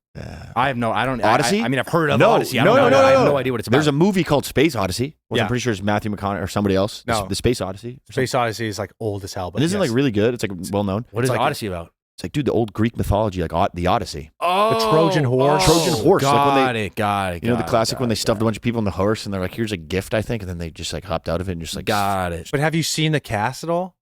I have no. I don't.
Odyssey?
I mean, I've heard of
No,
Odyssey. I
no,
don't
no,
know.
no,
I have
no.
no idea what it's about.
There's a movie called Space Odyssey, which
Yeah.
I'm pretty sure is Matthew McConaughey or somebody else.
No.
The Space Odyssey.
Space Odyssey is like old as hell, but
And isn't it like really good? It's like well known.
What is
like
Odyssey about?
It's like, dude, the old Greek mythology, like the Odyssey.
Oh,
the Trojan horse.
Trojan horse.
Got
like
got it.
You know the classic when they stuffed a bunch of people in the horse and they're like, here's a gift, I think, and then they just like hopped out of it and just like
got it.
But have you seen the cast at all?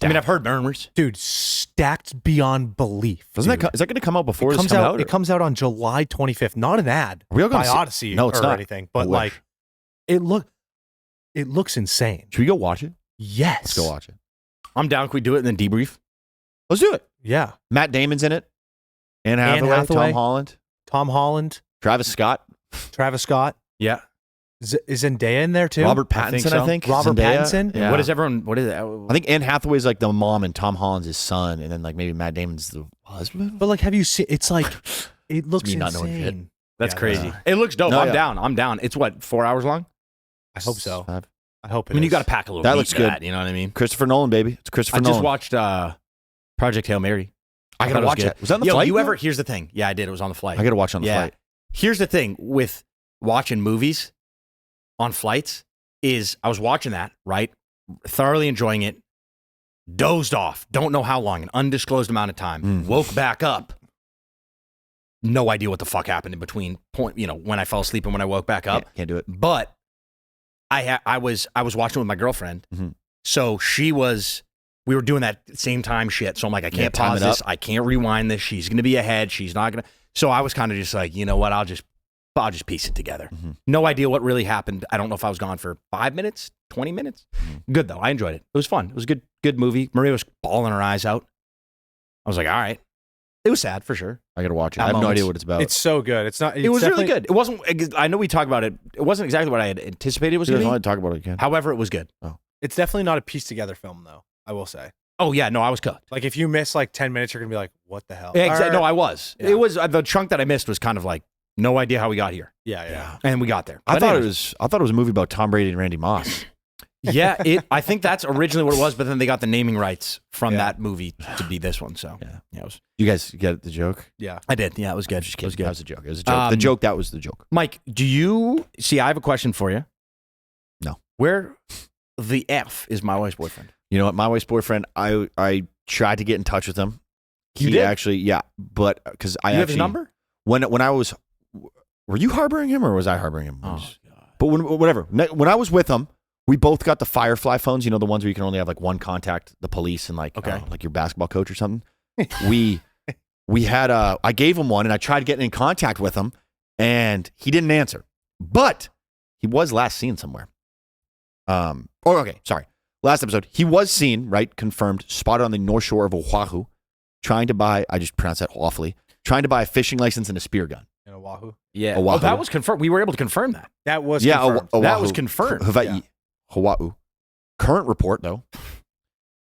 I mean, I've heard murmurs.
Dude, stacked beyond belief.
Is that going to come out before
it
this
comes
comes
out?
out?
It comes out on July 25th. Not an ad
Are we all gonna
by
see-
Odyssey
No, it's
or
not.
anything, but
I
like
wish.
it looks insane.
Should we go watch it?
Yes.
Let's go watch it.
I'm down. Can we do it and then debrief?
Let's do it.
Yeah.
Matt Damon's in it. Anne Hathaway, Tom Holland, Travis Scott,
Yeah.
Is Zendaya in there too?
Robert Pattinson, I think.
Robert
Zendaya.
Pattinson?
Yeah.
What is it?
I think Anne Hathaway's like the mom and Tom Holland's his son, and then like maybe Matt Damon's the husband.
But like, have you seen? It's like it looks
me not knowing shit.
insane.
That's
Yeah,
crazy.
yeah.
It looks dope.
No,
I'm
yeah.
down. I'm down. It's what, 4 hours long?
I hope so.
Five.
I hope.
I mean, you got to pack a little.
That
meat
looks
to
good.
That, you know what I mean?
Christopher Nolan, baby. It's Christopher
I
Nolan.
just watched Project Hail Mary.
I gotta
thought it was
watch
good.
it. Was that on the flight?
Here's the thing. Yeah, I did. It was on the flight.
I gotta watch on the flight.
Here's the thing with watching movies on flights is I was watching that, right? Thoroughly enjoying it. dozed off. Don't know how long, an undisclosed amount of time. Woke back up. No idea what the fuck happened in between when I fell asleep and when I woke back up.
Can't do it.
But I was watching with my girlfriend. So we were doing that same time shit. So I'm like, I can't pause this. I can't rewind this. She's going to be ahead. She's not going to. So I was kind of just like, you know what? I'll just piece it together. No idea what really happened. I don't know if I was gone for 5 minutes, 20 minutes. Good though. I enjoyed it. It was fun. It was a good movie. Maria was bawling her eyes out. I was like, all right. It was sad for sure.
I got to watch it. I have no idea what it's about.
It's so good.
It was really good. It wasn't. I know we talked about it. It wasn't exactly what I had anticipated it was going to be.
Want to talk about it again.
However, it was good.
Oh.
It's definitely not a pieced together film though. I will say.
Oh yeah, no, I was cooked.
Like if you miss like 10 minutes, you're gonna be like, what the hell?
Yeah, exactly. No, I was. Yeah. It was the chunk that I missed was kind of like no idea how we got here.
Yeah.
And we got there.
I thought it was a movie about Tom Brady and Randy Moss.
Yeah, I think that's originally what it was, but then they got the naming rights from that movie to be this one. So yeah, it was.
You guys get the joke?
Yeah,
I did. Yeah, it was good.
It was good. That was a joke. It was a joke. That was the joke.
Mike, do you see? I have a question for you.
No.
Where the F is my wife's boyfriend?
You know what? My wife's boyfriend. I tried to get in touch with him.
You did?
Actually, yeah, but because I
have his number.
When I was, were you harboring him or was I harboring him?
Oh, God.
But whatever. When I was with him. We both got the Firefly phones, you know, the ones where you can only have like one contact, the police and like your basketball coach or something. we had I gave him one and I tried getting in contact with him and he didn't answer. But he was last seen somewhere. Last episode, he was seen, right, confirmed, spotted on the North Shore of Oahu, trying to buy, I just pronounced that awfully, trying to buy a fishing license and a spear gun.
In Oahu?
Yeah.
Oahu.
Oh, that was confirmed. We were able to confirm that.
That was confirmed.
That was confirmed.
Hawaii.
Yeah.
Oahu. Current report, though,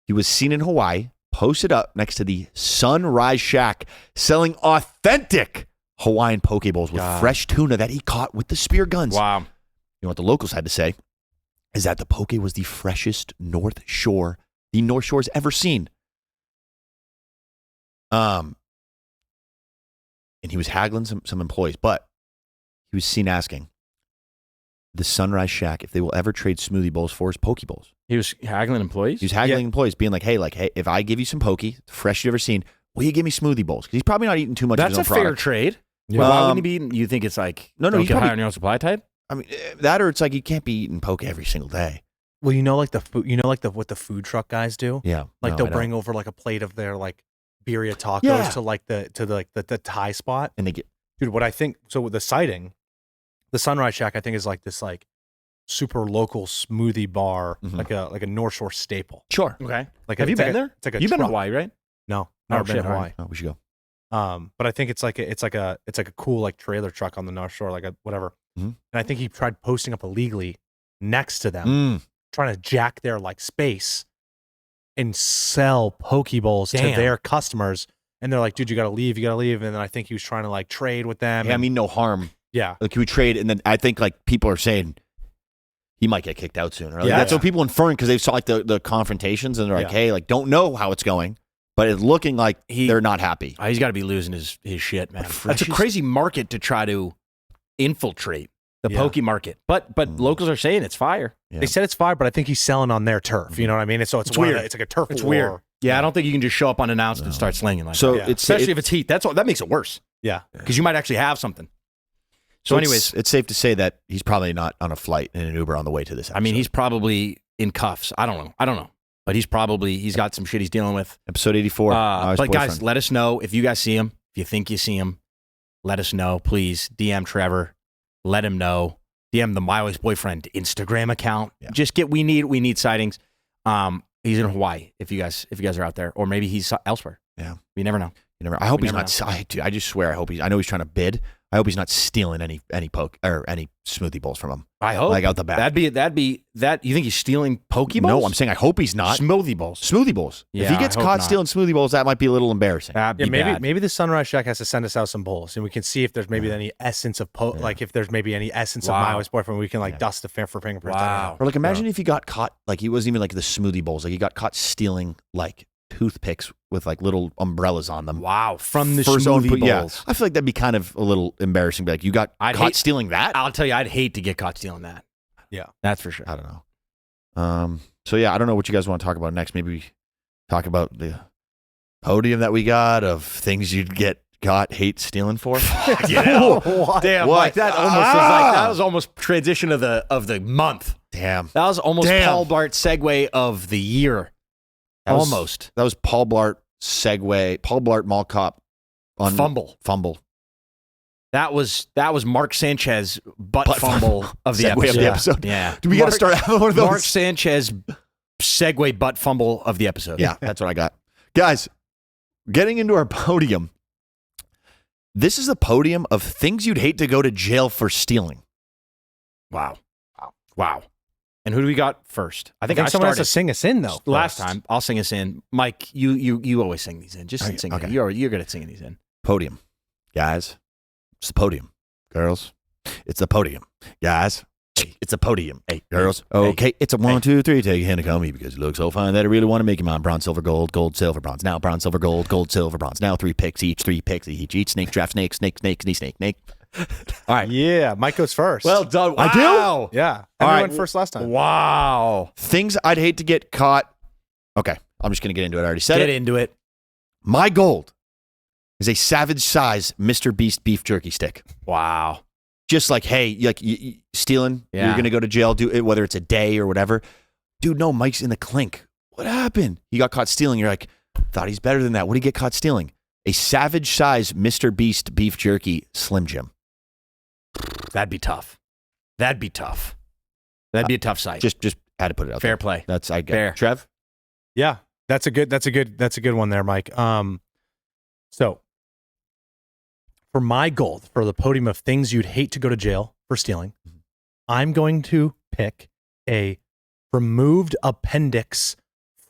he was seen in Hawaii, posted up next to the Sunrise Shack, selling authentic Hawaiian poke bowls with fresh tuna that he caught with the spear guns.
Wow.
You know what the locals had to say? Is that the poke was the freshest North Shore's ever seen. And he was haggling some employees, but he was seen asking the Sunrise Shack if they will ever trade smoothie bowls for his poke bowls.
He was haggling employees?
He was haggling employees, being like, hey, if I give you some poke, the freshest you've ever seen, will you give me smoothie bowls? Because he's probably not eating too much of his own
product. That's a fair trade. Yeah. Well, why wouldn't he be? You think it's like,
no,
he's high on your own supply type?
I mean, that or it's like you can't be eating poke every single day.
Well, what the food truck guys do?
Yeah.
Like they'll bring over like a plate of their like birria tacos to the Thai spot.
And they get,
dude, what I think, so with the sighting, the Sunrise Shack, I think is like this like super local smoothie bar, like a North Shore staple.
Sure.
Okay.
Like
have you been there?
It's like a
You've been to
truck.
Hawaii, right?
No, never been to Hawaii.
Oh, we should go.
But I think it's like a cool like trailer truck on the North Shore, like a whatever. And I think he tried posting up illegally next to them, trying to jack their like space and sell poke bowls to their customers. And they're like, dude, you gotta leave. And then I think he was trying to like trade with them.
Yeah, I mean, no harm.
Yeah.
Like, can we trade? And then I think like people are saying he might get kicked out soon. Like, that's what people inferring because they saw like the confrontations and they're like, hey, like don't know how it's going. But it's looking like they're not happy.
He's got to be losing his shit, man. That's a crazy market to try to infiltrate, the poke market. But locals are saying it's fire.
Yeah. They said it's fire, but I think he's selling on their turf. You know what I mean? It's weird. It's like a turf war.
It's weird. Yeah, I don't think you can just show up unannounced and start slinging like that. Especially if it's heat. That makes it worse.
Yeah.
Because you might actually have something. So anyways.
It's safe to say that he's probably not on a flight in an Uber on the way to this episode.
I mean, he's probably in cuffs. I don't know. But he's got some shit he's dealing with.
Episode 84.
But guys, let us know if you guys see him. If you think you see him, let us know. Please DM Trevor. Let him know. DM the My Always Boyfriend Instagram account. Yeah. Just we need sightings. He's in Hawaii. If you guys are out there, or maybe he's elsewhere.
Yeah,
we never know.
I hope he's not. I just swear. I know he's trying to bid. I hope he's not stealing any poke or any smoothie bowls from him.
I hope,
like out the back.
That'd be that. You think he's stealing poke bowls?
No, I'm saying I hope he's not.
Smoothie bowls.
Yeah, if he gets caught stealing smoothie bowls, that might be a little embarrassing.
Maybe the Sunrise Shack has to send us out some bowls, and we can see if there's maybe any essence of like if there's maybe any essence of My Always Boyfriend, we can like dust the for fingerprints.
Wow.
Or like imagine if he got caught, like he wasn't even like the smoothie bowls, like he got caught stealing like toothpicks with like little umbrellas on them.
Wow, from the smoothie bowls.
Yeah, I feel like that'd be kind of a little embarrassing. Be like, you got caught stealing that?
I'll tell you, I'd hate to get caught stealing that.
Yeah,
that's for sure.
I don't know. So yeah, I don't know what you guys want to talk about next. Maybe talk about the podium that we got of things you'd get caught hate stealing for?
Damn,
what?
Like that almost is like that was almost transition of the month.
Damn.
That was almost Paul Blart segue of the year. That was
Paul Blart segue. Paul Blart Mall Cop on fumble.
That was Mark Sanchez butt fumble of the
segue
episode.
Of the episode.
Yeah.
Do we got to start having one of those?
Mark Sanchez segue butt fumble of the episode.
Yeah, that's what I got. Guys, getting into our podium. This is the podium of things you'd hate to go to jail for stealing.
Wow. And who do we got first?
I think someone has to sing us in, though.
Last time, I'll sing us in. Mike, you always sing these in. Just sing
okay.
it. You're good at singing these in.
Podium. Guys, it's the podium. Girls, it's the podium. Guys, it's a podium. Hey, girls, okay, it's a 1, 2, 3. Take a hand and call me because you look so fine that I really want to make you mine. Bronze, silver, gold, gold, silver, bronze. Now bronze, silver, gold, gold, silver, bronze. Now 3 picks each, 3 picks each. Each snake draft snake, snake, snake, snake, snake, snake.
All right. Yeah, Mike goes first.
Well done. Wow.
I do?
Yeah.
I
went first last time.
Wow.
Things I'd hate to get caught. Okay, I'm just going to get into it. I already said it.
Get into it.
My gold is a savage size Mr. Beast beef jerky stick.
Wow.
Just like, hey, like you stealing,
Yeah.
you're going to go to jail, do it, whether it's a day or whatever. Dude, no, Mike's in the clink. What happened? He got caught stealing. You're like, thought he's better than that. What did he get caught stealing? A savage size Mr. Beast beef jerky Slim Jim.
That'd be tough. That'd be a tough sight.
Just had to put it out
Fair
there.
play.
That's I get.
Fair.
Trev?
Yeah. That's a good one there, Mike. So for my gold, for the podium of things you'd hate to go to jail for stealing, I'm going to pick a removed appendix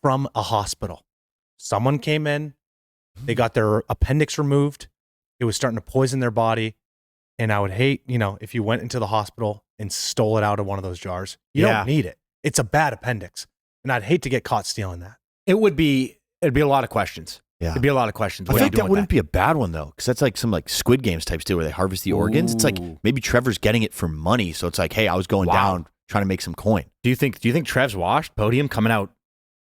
from a hospital. Someone came in, they got their appendix removed. It was starting to poison their body. And I would hate, if you went into the hospital and stole it out of one of those jars. You don't need it. It's a bad appendix. And I'd hate to get caught stealing that.
It'd be a lot of questions.
Yeah.
It'd be a lot of questions.
I think that wouldn't be a bad one, though, because that's like some like Squid Games types too, where they harvest the organs. It's like maybe Trevor's getting it for money. So it's like, hey, I was going down trying to make some coin.
Do you think Trev's washed? Podium coming out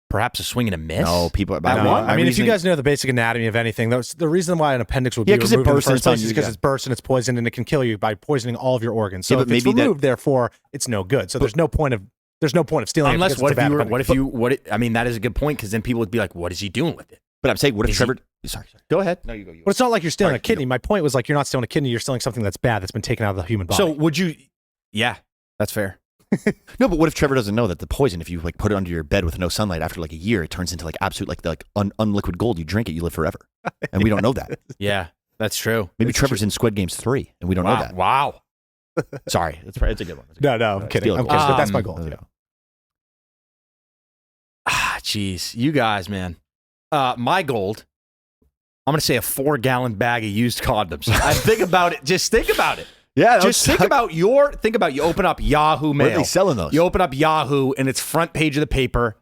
perhaps a swing and a miss?
No, people.
If you guys know the basic anatomy of anything, that's the reason why an appendix would be removed in the first place is because it's burst and it's poisoned and it can kill you by poisoning all of your organs. So if it's removed, therefore, it's no good. So there's no point of stealing
unless
it.
Unless that is a good point, because then people would be like, what is he doing with it?
But I'm saying, what if Trevor... Sorry. Go ahead. No, you go.
But it's not like you're stealing a kidney. My point was like, you're not stealing a kidney. You're stealing something that's bad, that's been taken out of the human body.
So would you... Yeah, that's fair.
No, but what if Trevor doesn't know that the poison, if you like put it under your bed with no sunlight, after like a year, it turns into like absolute like unliquid gold. You drink it, you live forever. And we don't know that.
Yeah, that's true.
Maybe Trevor's in Squid Games 3, and we don't know that.
Wow.
Sorry. It's a good one.
No, I'm kidding. I'm kidding. But that's my goal.
Jeez. You guys, man. My gold, I'm going to say a 4-gallon bag of used condoms. I think about it. Just think about it.
Yeah.
Just think about you open up Yahoo Mail.
Where are they selling those?
You open up Yahoo and it's front page of the paper.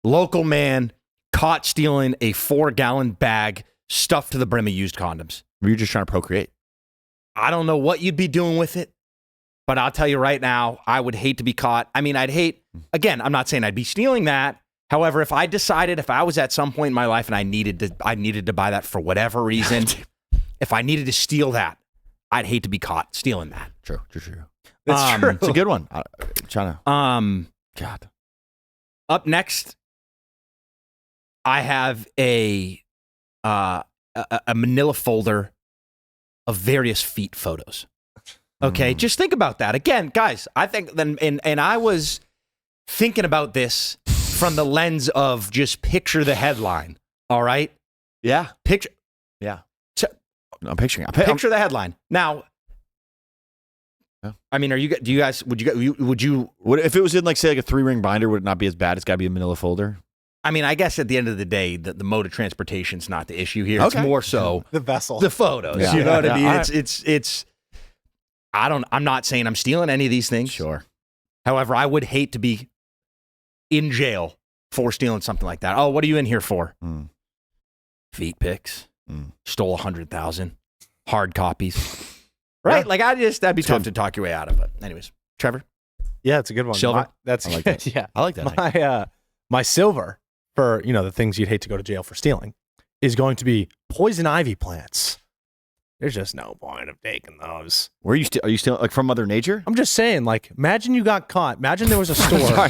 Local man caught stealing a 4-gallon bag stuffed to the brim of used condoms.
Were you just trying to procreate?
I don't know what you'd be doing with it, but I'll tell you right now, I would hate to be caught. I mean, again, I'm not saying I'd be stealing that. However, if I was at some point in my life and I needed to buy that for whatever reason, if I needed to steal that, I'd hate to be caught stealing that.
True. That's true. It's a good one.
God. Up next, I have a manila folder of various feet photos. Okay, just think about that. Again, guys, I think and I was thinking about this from the lens of just picture the headline. All right?
Yeah.
Picture.
Yeah. I'm picturing it.
Picture the headline. Now, I mean, would you,
if it was in like, say, like a 3-ring binder, would it not be as bad? It's got to be a manila folder.
I mean, I guess at the end of the day, the mode of transportation is not the issue here. Okay. It's more so
the vessel,
the photos.
Yeah.
You know what I mean?
Right.
I'm not saying I'm stealing any of these things.
Sure.
However, I would hate to be in jail for stealing something like that. Oh, what are you in here for? Feet pics. Stole 100,000 hard copies. Right? Like that'd be tough to talk your way out of it. Anyways, Trevor?
Yeah, it's a good one.
Silver?
That's
I like that.
Yeah.
I like that.
My silver for, the things you'd hate to go to jail for stealing is going to be poison ivy plants. There's just no point of taking those.
Where are you are you still like from Mother Nature?
I'm just saying, like, imagine you got caught. Imagine there was a store.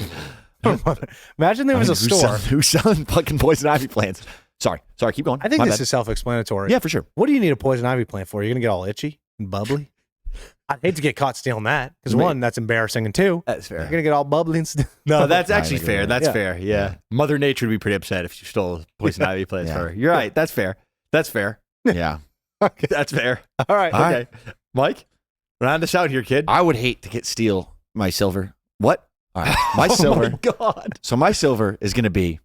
Imagine there was a store.
Who's selling fucking poison ivy plants? Sorry, keep going.
I think this is self-explanatory.
Yeah, for sure.
What do you need a poison ivy plant for? You're going to get all itchy and bubbly? I'd hate to get caught stealing that because one, that's embarrassing, and two,
that's fair.
You're going to get all bubbly and stuff.
No, that's actually fair. That's fair. Yeah. Mother Nature would be pretty upset if you stole poison ivy plants for her. You're right. That's fair. That's fair.
Yeah.
Okay. That's fair.
All right.
Okay. Right. Mike, round us out here, kid.
I would hate to steal my silver. What? All right. My silver.
Oh, my God.
So my silver is going to be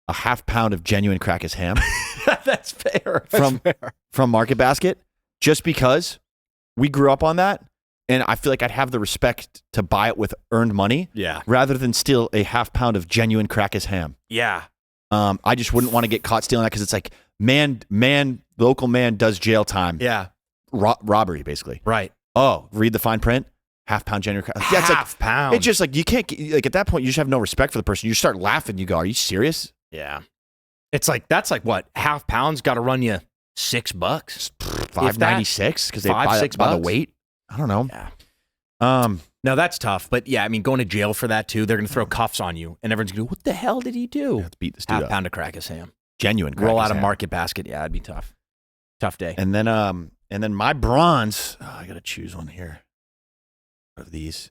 a half pound of genuine Crackus ham.
That's fair.
From Market Basket, just because we grew up on that, and I feel like I'd have the respect to buy it with earned money, rather than steal a half pound of genuine Crackus ham.
Yeah.
I just wouldn't want to get caught stealing that because it's like local man does jail time.
Yeah.
Robbery, basically.
Right.
Oh, read the fine print. Half pound genuine Crackus.
Half pound.
It's just like you can't like at that point you just have no respect for the person. You start laughing. You go, "Are you serious?"
Yeah. It's like that's like what half pound's got to run you $6,
$5.96 because they buy it by the weight. I don't know.
Yeah. No, that's tough. But yeah, I mean, going to jail for that too. They're going to throw cuffs on you, and everyone's going to go, "What the hell did he do?"
Let's beat this dude
half
up.
Pound of Crackus ham.
Genuine.
Roll out a Market Basket. Yeah, it'd be tough. Tough day.
And then my bronze. Oh, I got to choose one here. Of these,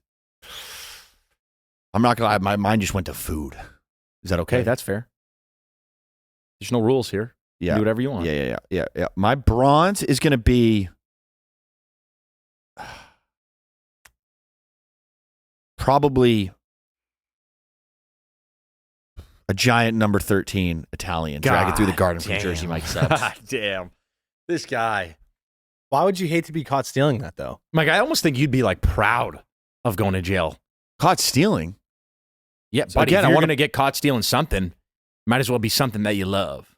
I'm not gonna lie. My mind just went to food. Is that okay?
That's fair. There's no rules here.
Yeah,
do whatever you want.
Yeah. My bronze is gonna be probably a giant number 13 Italian. Drag it through the garden from Jersey Mike subs.
Damn, this guy.
Why would you hate to be caught stealing that, though?
Mike, I almost think you'd be like proud of going to jail.
Caught stealing?
Yeah,
so
but again, if you're going to get caught stealing something, might as well be something that you love.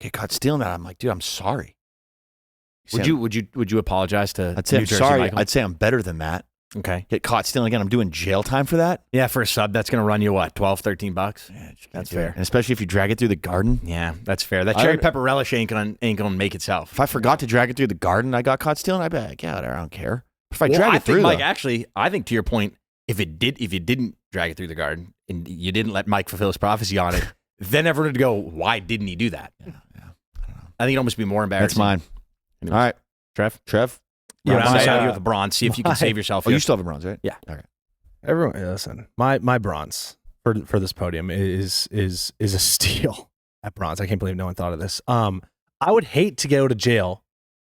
Get caught stealing that? I'm like, dude, I'm sorry.
Would you apologize to
I'd say
New
I'm
Jersey,
sorry.
Michael?
I'd say I'm better than that.
Okay.
Get caught stealing again. I'm doing jail time for that?
Yeah, for a sub, that's going to run you what, $12, $13?
Yeah,
that's fair.
And especially if you drag it through the garden.
Yeah, that's fair. That cherry pepper relish ain't gonna make itself.
If I forgot to drag it through the garden and I got caught stealing, I'd be like, yeah, I don't care. If I drag it through,
Mike, actually, I think to your point, if you didn't drag it through the garden and you didn't let Mike fulfill his prophecy on it, then everyone would go, why didn't he do that?
Yeah. I don't know.
I think it'd almost be more embarrassing.
That's mine.
Anyways.
All right. Trev?
Yeah, I'm with the bronze. See if you can save yourself.
Oh, you still have a bronze, right?
Yeah.
Okay.
Everyone, listen. My bronze for this podium is a steal at bronze. I can't believe no one thought of this. I would hate to go to jail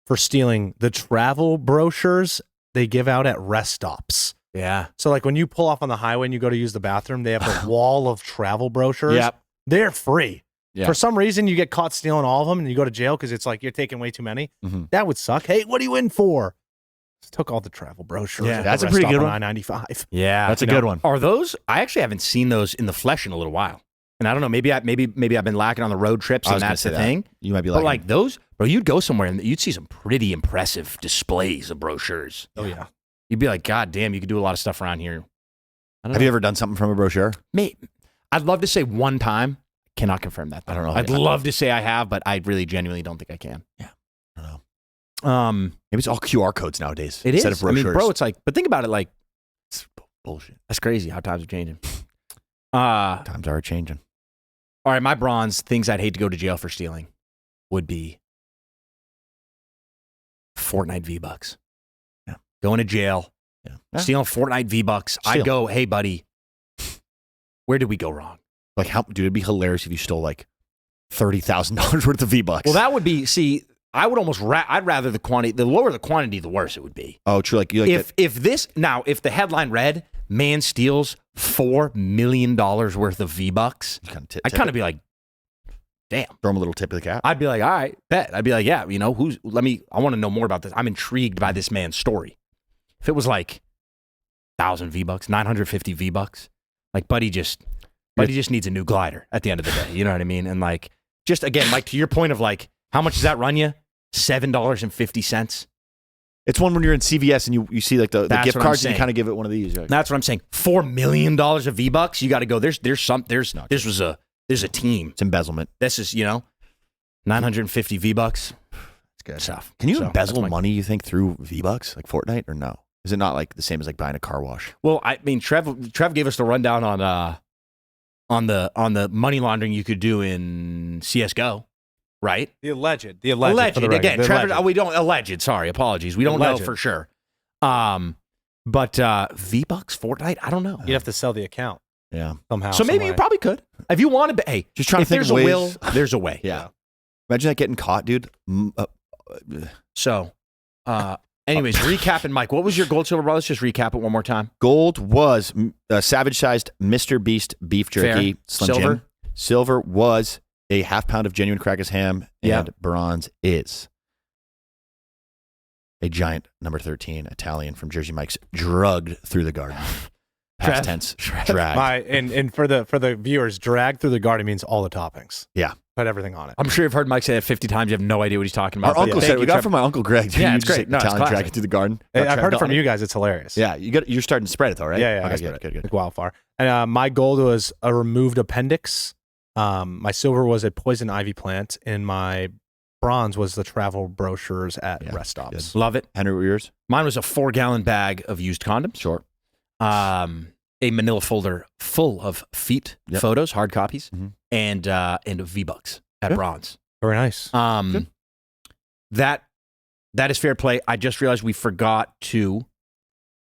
for stealing the travel brochures they give out at rest stops.
Yeah.
So like when you pull off on the highway and you go to use the bathroom, they have a wall of travel brochures.
Yep.
They're free.
Yeah.
For some reason, you get caught stealing all of them and you go to jail because it's like you're taking way too many.
Mm-hmm.
That would suck. Hey, what are you in for? Just took all the travel brochures.
Yeah, that's a pretty good one.
I-95.
Yeah,
that's a good one.
Are those? I actually haven't seen those in the flesh in a little while, and I don't know. Maybe I've been lacking on the road trips, and that's the thing.
You might be
but like those, bro. You'd go somewhere and you'd see some pretty impressive displays of brochures.
Oh yeah.
You'd be like, God damn, you could do a lot of stuff around here.
Have you ever done something from a brochure?
Mate, I'd love to say one time. Cannot confirm that, though.
I don't know.
I'd love to say I have, but I really genuinely don't think I can.
Yeah. I don't know. Maybe it's all QR codes nowadays.
It
instead
is.
of brochures.
I mean, bro, it's like, but think about it, like,
it's bullshit.
That's crazy how times are changing.
Times are changing.
All right, my bronze, things I'd hate to go to jail for stealing would be Fortnite V-Bucks.
Yeah.
Going to jail.
Yeah.
Stealing Fortnite V-Bucks. I'd go, hey, buddy, where did we go wrong?
Like, dude, it'd be hilarious if you stole like $30,000 worth of V-Bucks.
Well, that would be, see, I would almost, I'd rather the quantity, the lower the quantity, the worse it would be.
Oh, true. Like,
if the headline read, man steals $4 million worth of V-Bucks, I'd kind of be like, damn.
Throw him a little tip of the cap.
I'd be like, all right, bet. I'd be like, yeah, I want to know more about this. I'm intrigued by this man's story. If it was like 1,000 V-Bucks, 950 V-Bucks, like buddy just needs a new glider at the end of the day. You know what I mean? And like, just again, like to your point of like, how much does that run you? $7.50.
It's one when you're in CVS and you see like the gift cards and you kind of give it one of these.
That's what I'm saying. $4 million of V-Bucks. You got to go. This was a There's a team.
It's embezzlement.
This is, 950 V-Bucks.
It's good
Stuff.
Can you embezzle money, you think, through V-Bucks, like Fortnite, or no? Is it not like the same as like buying a car wash?
Well, I mean, Trev gave us the rundown on the money laundering you could do in CS:GO, right?
The alleged.
Again, Trevor, we don't alleged. Sorry, apologies. We don't know for sure. But V-Bucks, Fortnite, I don't know.
You'd have to sell the account.
Yeah.
Somehow.
So maybe you probably could. If you wanted to, hey,
just trying to think
there's
of ways.
a will, there's a way.
Yeah. Imagine that getting caught, dude.
So, anyways, recapping, Mike, what was your gold, silver, bro? Let's just recap it one more time.
Gold was savage-sized Mr. Beast beef jerky. Slim
Silver?
Jim. Silver was a half pound of genuine Crackers ham. And bronze is a giant number 13 Italian from Jersey Mike's, drugged through the garden. Past tense, drag.
And for the viewers, drag through the garden means all the toppings.
Yeah.
Put everything on it.
I'm sure you've heard Mike say that 50 times. You have no idea what he's talking about.
Our uncle said it. We got it from my Uncle Greg.
Yeah, it's great. No, it's
Italian
classic.
dragging through the garden.
I've heard it from you guys. It's hilarious.
Yeah, you're starting to spread it though, right?
Yeah.
Okay, good.
Like wildfire. And my gold was a removed appendix. My silver was a poison ivy plant, and my bronze was the travel brochures at rest stops.
Good.
Love it.
Henry, what were yours?
Mine was a 4-gallon bag of used condoms.
Sure.
A manila folder full of feet photos, hard copies, and V-Bucks at bronze.
Very nice.
That is fair play. I just realized we forgot to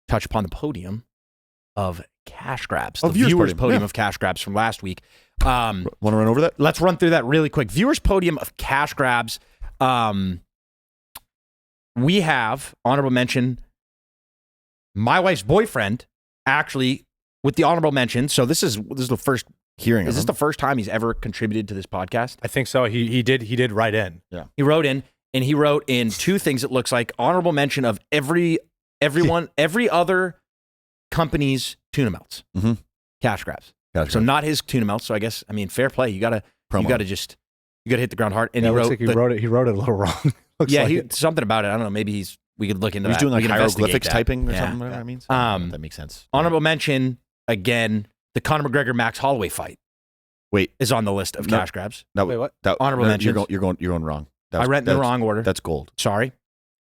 touch upon the podium of cash grabs. The viewers' podium of cash grabs from last week.
Want to run over that?
Let's run through that really quick. Viewers' podium of cash grabs. We have honorable mention. My wife's boyfriend actually with the honorable mention. So this is the first hearing. Is this the first time he's ever contributed to this podcast?
I think so. He did write in.
Yeah.
He wrote in, and he wrote in 2 things. It looks like honorable mention of every other company's tuna melts. Cash grabs. So not his tuna melts. So I guess, fair play. You gotta hit the ground hard. And
he wrote it a little wrong.
Something about it. I don't know. Maybe we could look into that.
He's doing like hieroglyphics typing or something. Whatever that means. That makes sense.
Honorable mention again. The Conor McGregor Max Holloway fight. Is on the list of cash grabs.
Wait, what?
Honorable mention.
You're going wrong.
I read in the wrong order.
That's gold.
Sorry.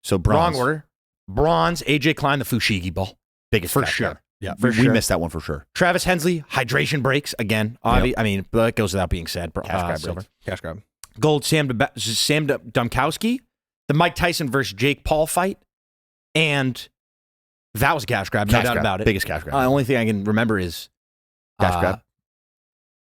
So bronze.
Wrong order. Bronze. AJ Klein, the Fushigi ball.
Biggest
for sure.
Grab. Yeah, we missed that one for sure.
Travis Hensley, hydration breaks again. That goes without being said.
Cash grab.
Gold, Sam Dumkowski, the Mike Tyson versus Jake Paul fight, and that was a cash grab. No doubt about it.
Biggest cash grab.
The only thing I can remember is
cash grab.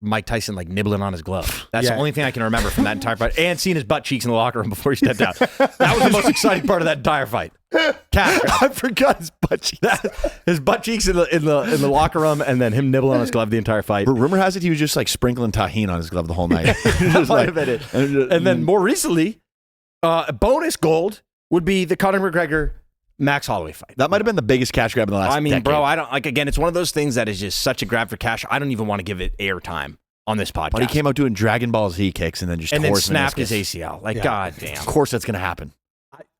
Mike Tyson nibbling on his glove. That's the only thing I can remember from that entire fight. And seeing his butt cheeks in the locker room before he stepped out. That was the most exciting part of that entire fight. Cash grab.
I forgot his butt cheeks.
His butt cheeks in the locker room, and then him nibbling on his glove the entire fight.
Rumor has it he was just like sprinkling tahini on his glove the whole night.
That might have been it. And then more recently, a bonus gold would be the Conor McGregor Max Holloway fight.
That might have been the biggest cash grab in the last decade.
Bro, I don't again, it's one of those things that is just such a grab for cash. I don't even want to give it airtime on this podcast.
But he came out doing Dragon Ball Z kicks and then just
snapped his ACL. God damn.
Of course that's going to happen.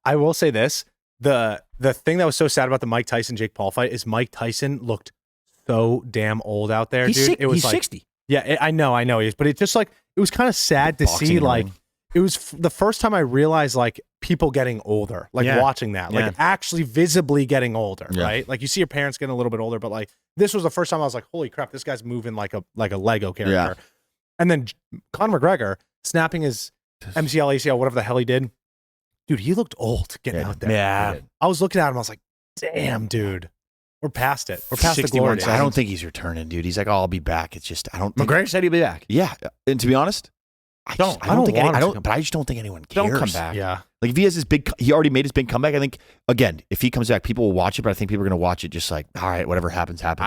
I will say this. The thing that was so sad about the Mike Tyson-Jake Paul fight is Mike Tyson looked so damn old out there, dude.
He's 60.
Yeah, I know. But it's just like, it was kind of sad to see, like, it was the first time I realized, like, people getting older, like watching that, like actually visibly getting older, right? Like you see your parents getting a little bit older, but like this was the first time I was like, holy crap, this guy's moving like a Lego character. Yeah. And then Conor McGregor snapping his MCL, ACL, whatever the hell he did. Dude, he looked old getting out there.
Yeah.
I was looking at him, I was like, damn, dude. We're past it. We're past the glory days.
I don't think he's returning, dude. He's like, oh, I'll be back. It's just, I don't think.
McGregor said he'll be back.
Yeah. And to be honest, I just don't think anyone cares.
Don't come back.
Yeah.
Like if he has he already made his big comeback. I think again, if he comes back, people will watch it. But I think people are going to watch it just like, all right, whatever happens. Like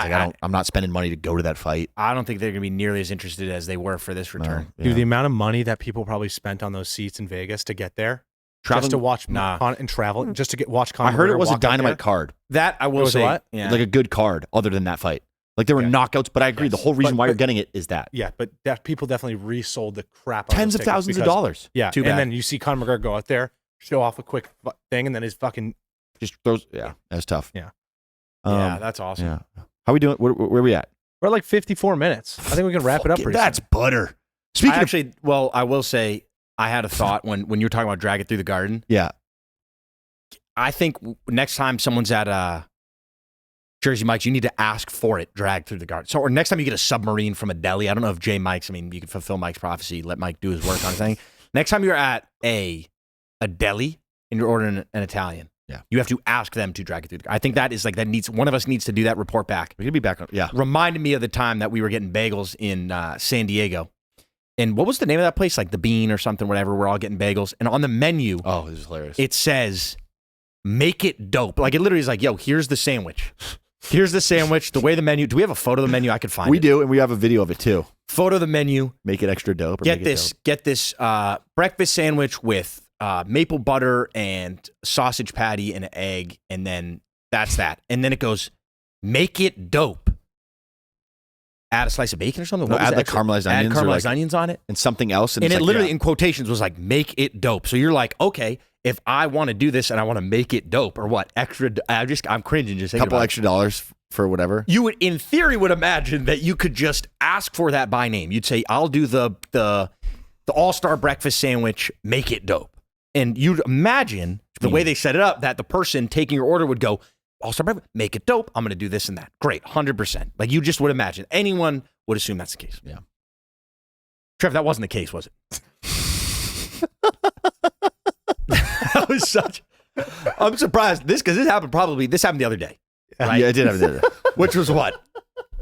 I'm not spending money to go to that fight.
I don't think they're going to be nearly as interested as they were for this return.
Dude, the amount of money that people probably spent on those seats in Vegas to get there, just to watch Conor and travel, just to watch Conor.
I heard it was a dynamite card.
That I will say,
what?
Yeah.
Like a good card, other than that fight. Like there were knockouts, but I agree. The whole reason why you're getting it is that.
Yeah, but people definitely resold the crap out
tens of thousands of dollars.
Yeah,
too bad.
And then you see Conor McGregor go out there, show off a quick thing, and then his fucking
just throws. Yeah, that's tough.
Yeah,
that's awesome.
Yeah, how we doing? Where are we at?
We're at like 54 minutes. I think we can wrap it up.
That's butter.
I will say I had a thought when you were talking about drag it through the garden.
Yeah.
I think next time someone's at Jersey Mike's, you need to ask for it dragged through the garden. So, or next time you get a submarine from a deli, I don't know if Jay Mike's, I mean, you can fulfill Mike's prophecy, let Mike do his work on thing. Next time you're at a deli and you're ordering an Italian, you have to ask them to drag it through the garden. I think that is like, one of us needs to do that, report back.
We're going to be back on,
Reminded me of the time that we were getting bagels in San Diego. And what was the name of that place? Like the Bean or something, whatever. We're all getting bagels. And on the menu,
oh, this is hilarious.
It says, make it dope. Like it literally is like, yo, here's the sandwich. Here's the sandwich. The way the menu, do we have a photo of the menu? I could find it.
We do, and we have a video of it too.
Photo of the menu.
Make it extra dope.
Get this breakfast sandwich with maple butter and sausage patty and an egg. And then that's that. And then it goes, make it dope. Add a slice of bacon or something.
No, add the caramelized onions.
Add caramelized onions on it.
And something else.
And it literally in quotations was like, make it dope. So you're like, okay, if I want to do this and I want to make it dope or what, I'm cringing just thinking
about it. Couple extra dollars for whatever.
You would, in theory, would imagine that you could just ask for that by name. You'd say, I'll do the all-star breakfast sandwich, make it dope. And you'd imagine the way they set it up that the person taking your order would go, all-star breakfast, make it dope. I'm going to do this and that. Great, 100%. Like you just would imagine. Anyone would assume that's the case.
Yeah.
Trevor, that wasn't the case, was it? That was such. I'm surprised because this happened the other day. Right?
Yeah, it did happen the other day.
Which was what?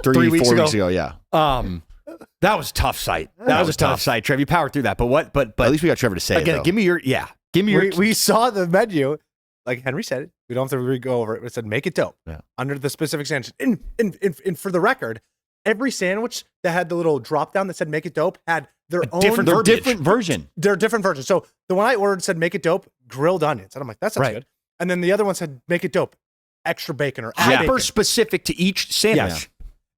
3 weeks ago. Yeah.
That was a tough sight. That was a tough sight, Trev. You powered through that. But
at least we got Trevor to say
again.
It,
give me your.
We saw the menu, like Henry said it. We don't have to go over it. It said make it dope under the specific sandwich. And for the record, every sandwich that had the little drop down that said make it dope had their own
different version.
They're different versions. So the one I ordered said make it dope, grilled onions. And I'm like, that sounds good. And then the other one said make it dope, extra bacon or
hyper specific to each sandwich.
Yes.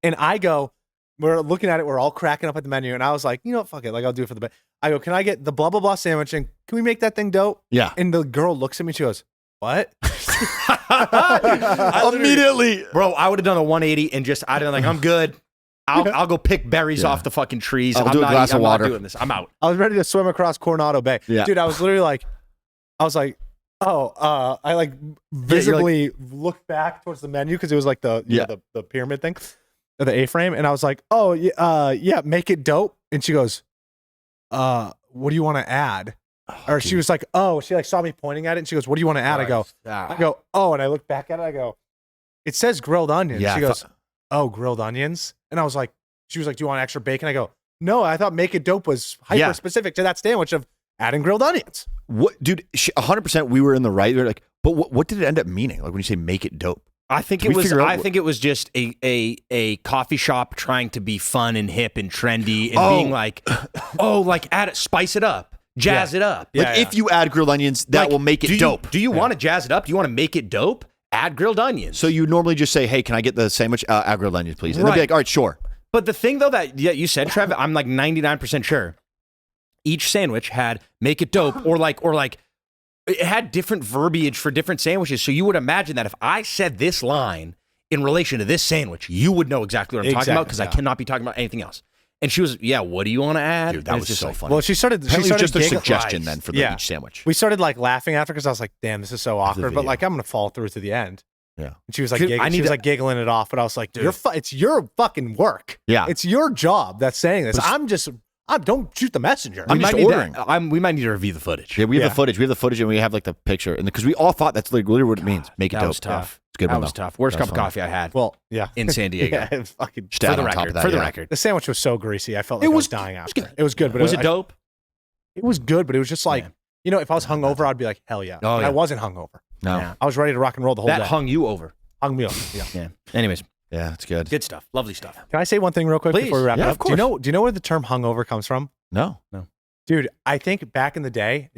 And I go, we're looking at it, we're all cracking up at the menu, and I was like, you know what, fuck it, like I'll do it for the bit. I go, can I get the blah blah blah sandwich and can we make that thing dope?
Yeah.
And the girl looks at me, she goes, what?
Immediately, bro, I would have done a 180 and just I'd have been like, I'm good. I'll go pick berries off the fucking trees.
I'll do a glass of water.
I'm not doing this. I'm out.
I was ready to swim across Coronado Bay.
Yeah.
Dude, I was literally like, I like visibly looked back towards the menu because it was like the pyramid thing, or the A-frame, and I was like, yeah, make it dope. And she goes, what do you want to add? Or she was like, she like saw me pointing at it, and she goes, what do you want to add? I go, and I look back at it, I go, it says grilled onions.
Yeah,
she goes, grilled onions. And I was like, she was like, do you want extra bacon? I go, no, I thought make it dope was hyper specific to that sandwich of adding grilled onions.
What, dude? 100%. We were in the right. We were like, but what did it end up meaning? Like when you say make it dope?
I think it was just a coffee shop trying to be fun and hip and trendy and being like, like add it, spice it up, jazz it up.
Like if you add grilled onions, that will make it dope.
Do you want to jazz it up? Do you want to make it dope? Add grilled onions.
So you normally just say, hey, can I get the sandwich? Add grilled onions, please. And they'll be like, all right, sure.
But the thing though that you said, Trev, I'm like 99% sure. Each sandwich had make it dope or like it had different verbiage for different sandwiches. So you would imagine that if I said this line in relation to this sandwich, you would know exactly what I'm talking about because I cannot be talking about anything else. And she was, what do you want to add?
Dude, that was just so funny.
Well, she started
just a suggestion then for each sandwich.
We started like laughing after because I was like, damn, this is so awkward. But like, I'm going to follow through to the end.
Yeah.
And she was like, giggling it off. But I was like, dude, it's your fucking work.
Yeah.
It's your job that's saying this. Don't shoot the messenger.
I'm just ordering.
We might need to review the footage.
Yeah, we have the footage. We have the footage and we have like the picture. And because we all thought that's literally what it means. Make it dope.
That was tough.
It's good.
That was tough. Worst cup of coffee I had.
Well, yeah.
In San Diego.
Yeah, fucking
for the record.
The sandwich was so greasy. I felt like I was dying after. It was good, but
was it dope?
It was good, but it was just like, if I was hungover, I'd be like, hell yeah. I wasn't hungover.
No. Yeah.
I was ready to rock and roll the whole day.
That hung you over.
Hung me over.
Yeah. Anyways.
Yeah, it's good.
Good stuff. Lovely stuff.
Can I say one thing real quick before we wrap it up?
Of course.
Do you know where the term hungover comes from?
No.
Dude, I think back in the day,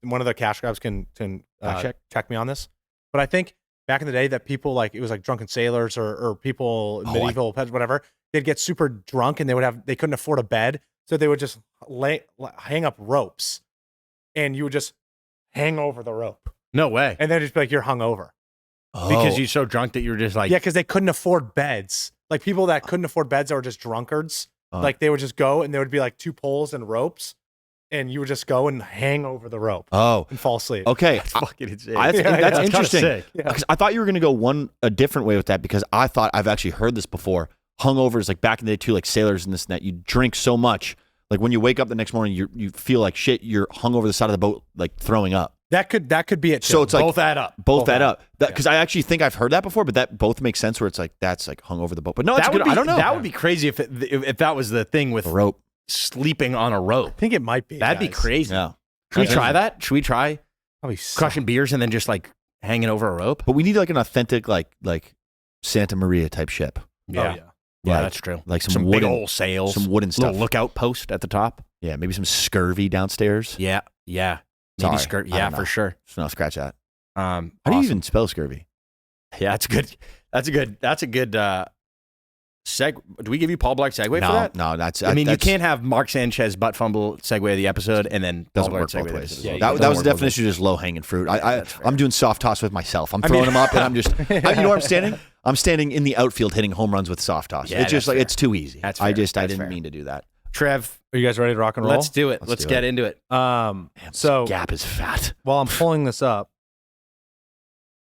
one of the cash grabs can check me on this, but I think back in the day that people it was like drunken sailors or people medieval pets, whatever, they'd get super drunk and they couldn't afford a bed, so they would just hang up ropes, and you would just hang over the rope.
No way.
And then just be like, you're hungover.
Because you're so drunk that you're just like...
Yeah, because they couldn't afford beds. Like people that couldn't afford beds that were just drunkards. Like they would just go and there would be like 2 poles and ropes. And you would just go and hang over the rope. And fall asleep.
Okay.
That's fucking insane.
That's interesting.
Because
I thought you were going to go a different way with that because I thought I've actually heard this before. Hungovers, like back in the day too, like sailors and this and that, you drink so much. Like when you wake up the next morning, you feel like shit. You're hung over the side of the boat, like throwing up.
That could be it. Too.
So it's like
both add up.
Both add up. Because I actually think I've heard that before, but that both makes sense. Where it's like that's like hung over the boat. But no, it's good. I don't know.
That would be crazy if that was the thing with
the rope.
Sleeping on a rope.
I think it might be.
That'd be crazy.
Yeah.
Should we try that? Should we try
Probably
crushing beers and then just like hanging over a rope?
But we need like an authentic like Santa Maria type ship.
Yeah, that's true.
Like some
big
wooden,
old sails,
some wooden stuff,
little lookout post at the top.
Yeah, maybe some scurvy downstairs.
Yeah. Maybe scurvy. Yeah, for sure.
So no, scratch that.
How
do you even spell scurvy?
Yeah, that's good. That's a good. Do we give you Paul Blart segue for that?
No, that's.
I mean, you can't have Mark Sanchez butt fumble segue of the episode and then
doesn't
Paul
work
Blart
both
segue
ways.
Yeah,
that was the definition of just low hanging fruit. I'm doing soft toss with myself. I'm throwing them up and I'm just. You know where I'm standing? I'm standing in the outfield hitting home runs with soft toss.
Yeah,
it's just like it's too easy.
That's fair.
I didn't mean to do that.
Trev,
are you guys ready to rock and roll?
Let's do it. Let's get into it.
So
gap is fat.
While I'm pulling this up,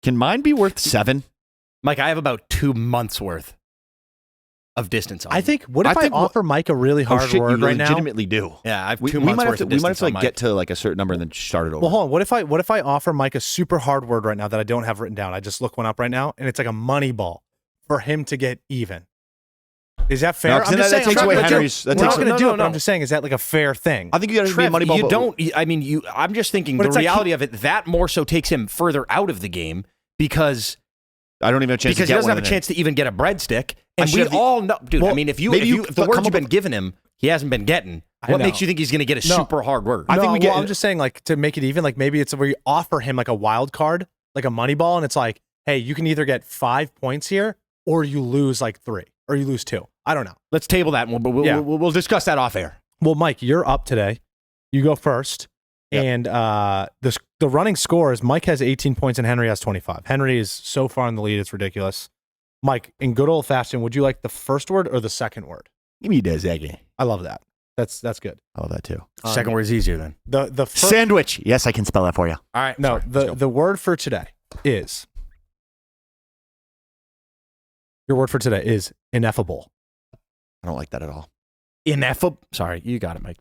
can mine be worth 7?
Mike, I have about 2 months worth of distance on.
I think. What if I offer Mike a really hard word right now?
Legitimately do.
Yeah, I have 2 months worth of distance.
We might have to like get to like a certain number and then start it over.
Well, hold on. What if I offer Mike a super hard word right now that I don't have written down? I just look one up right now, and it's like a money ball for him to get even. Is that fair?
No, I'm just saying, that takes away Henry's.
We're not going to do it. But I'm just saying, is that like a fair thing?
I think you got to be a money ball.
You don't. I mean, I'm just thinking the reality of it. That more so takes him further out of the game because
I don't even have a chance.
Because he doesn't have a chance to even get a breadstick. And we all know, dude. I mean, if the words you've been giving him, he hasn't been getting. What makes you think he's going to get a super hard word?
I think I'm just saying, like, to make it even, like maybe it's where you offer him like a wild card, like a money ball, and it's like, hey, you can either get 5 points here, or you lose like 3, or you lose 2. I don't know.
Let's table that one, but we'll discuss that off air.
Well, Mike, you're up today. You go first. Yep. And the running score is Mike has 18 points and Henry has 25. Henry is so far in the lead, it's ridiculous. Mike, in good old fashioned, would you like the first word or the second word?
Give me Dezegi.
I love that. That's good.
I love that too.
Second word is easier then.
The first,
sandwich. Yes, I can spell that for you.
All right.
No, the word for today is your word for today is ineffable.
I don't like that at all.
Ineffable. Sorry, you got it, Mike.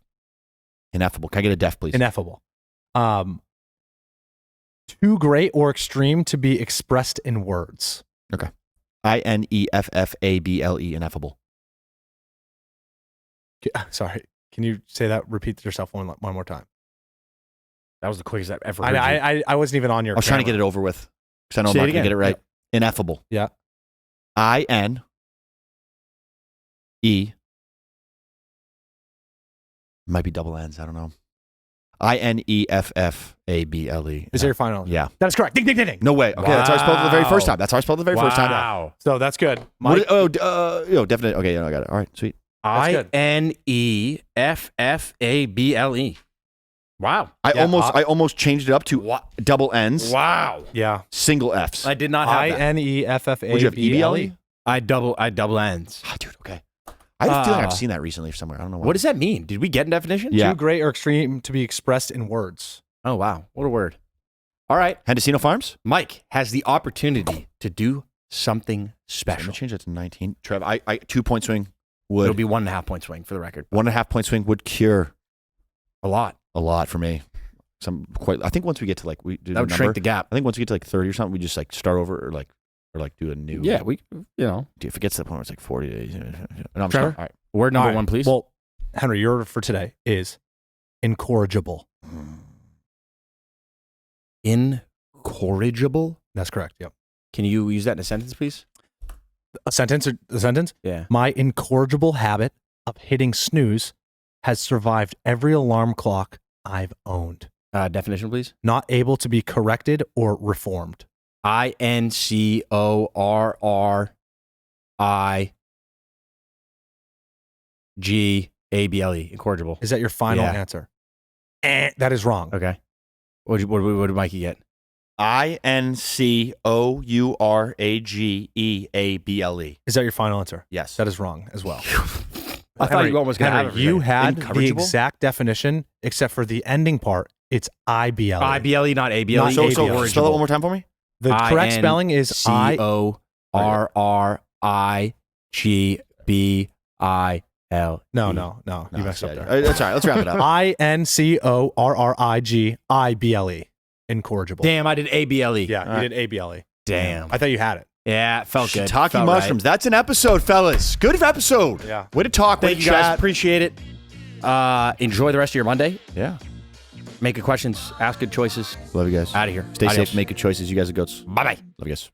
Ineffable. Can I get a def, please?
Ineffable. Too great or extreme to be expressed in words.
Okay. INEFFABLE. Ineffable.
Sorry. Can you say that? Repeat yourself one more time.
That was the quickest I've ever heard.
I wasn't even on your.
I was trying to get it over with because I know I'm not going to get it right. Yeah. Ineffable.
Yeah.
INE. Might be double N's. I don't know. INEFFABLE.
Is that your final?
Yeah.
That is correct. Ding, ding, ding, ding.
No way. Okay, that's how I spelled it the very first time.
Wow.
So that's good.
Mike, definitely. Okay, I got it. All right, sweet.
INEFFABLE. Wow.
I almost changed it up to double N's.
Wow.
Yeah.
Single F's.
I did not have that.
INEFFABLE.
Would you have EBLE?
I double N's.
Oh, dude, okay. I have a feeling I've seen that recently somewhere. I don't know why.
What does that mean? Did we get a definition?
Yeah. Too great or extreme to be expressed in words.
Oh, wow. What a word. All right.
Mendocino Farms?
Mike has the opportunity to do something special.
I'm going to change that to 19. Trev, I 2 point swing would.
It'll be 1.5 point swing for the record.
1.5 point swing would cure
a lot
for me. I think once we get to like, we do
that would shrink the gap.
I think once we get to like 30 or something, we just like start over or do a new.
Yeah,
Dude, if it gets to the point where it's like 40 days. No,
Trevor, all right. Word number 1, please.
Well, Henry, your word for today is incorrigible.
Incorrigible?
That's correct. Yep.
Can you use that in a sentence, please?
A sentence?
Yeah.
My incorrigible habit of hitting snooze has survived every alarm clock I've owned.
Definition, please.
Not able to be corrected or reformed.
INCORRIGABLE. Incorrigible.
Is that your final answer? That is wrong.
Okay. What did Mikey get?
INCOURAGEABLE.
Is that your final answer?
Yes.
That is wrong as well.
I thought you almost got
Henry, you had the exact definition, except for the ending part. It's IBLE.
IBLE, not ABLE.
So spell it one more time for me.
The correct spelling is
INCORRIGBIL.
No. You messed up there.
That's all right. Let's wrap it up.
INCORRIGIBLE. Incorrigible.
Damn, I did ABLE.
Yeah, you did ABLE.
Damn.
I thought you had it.
Yeah, it felt good.
Shiitake mushrooms. Right. That's an episode, fellas. Good episode.
Yeah.
Way to talk.
Thank you guys. Appreciate it. Enjoy the rest of your Monday.
Yeah.
Make good questions. Ask good choices.
Love you guys.
Out of here.
Stay safe. Make good choices. You guys are goats.
Bye-bye.
Love you guys.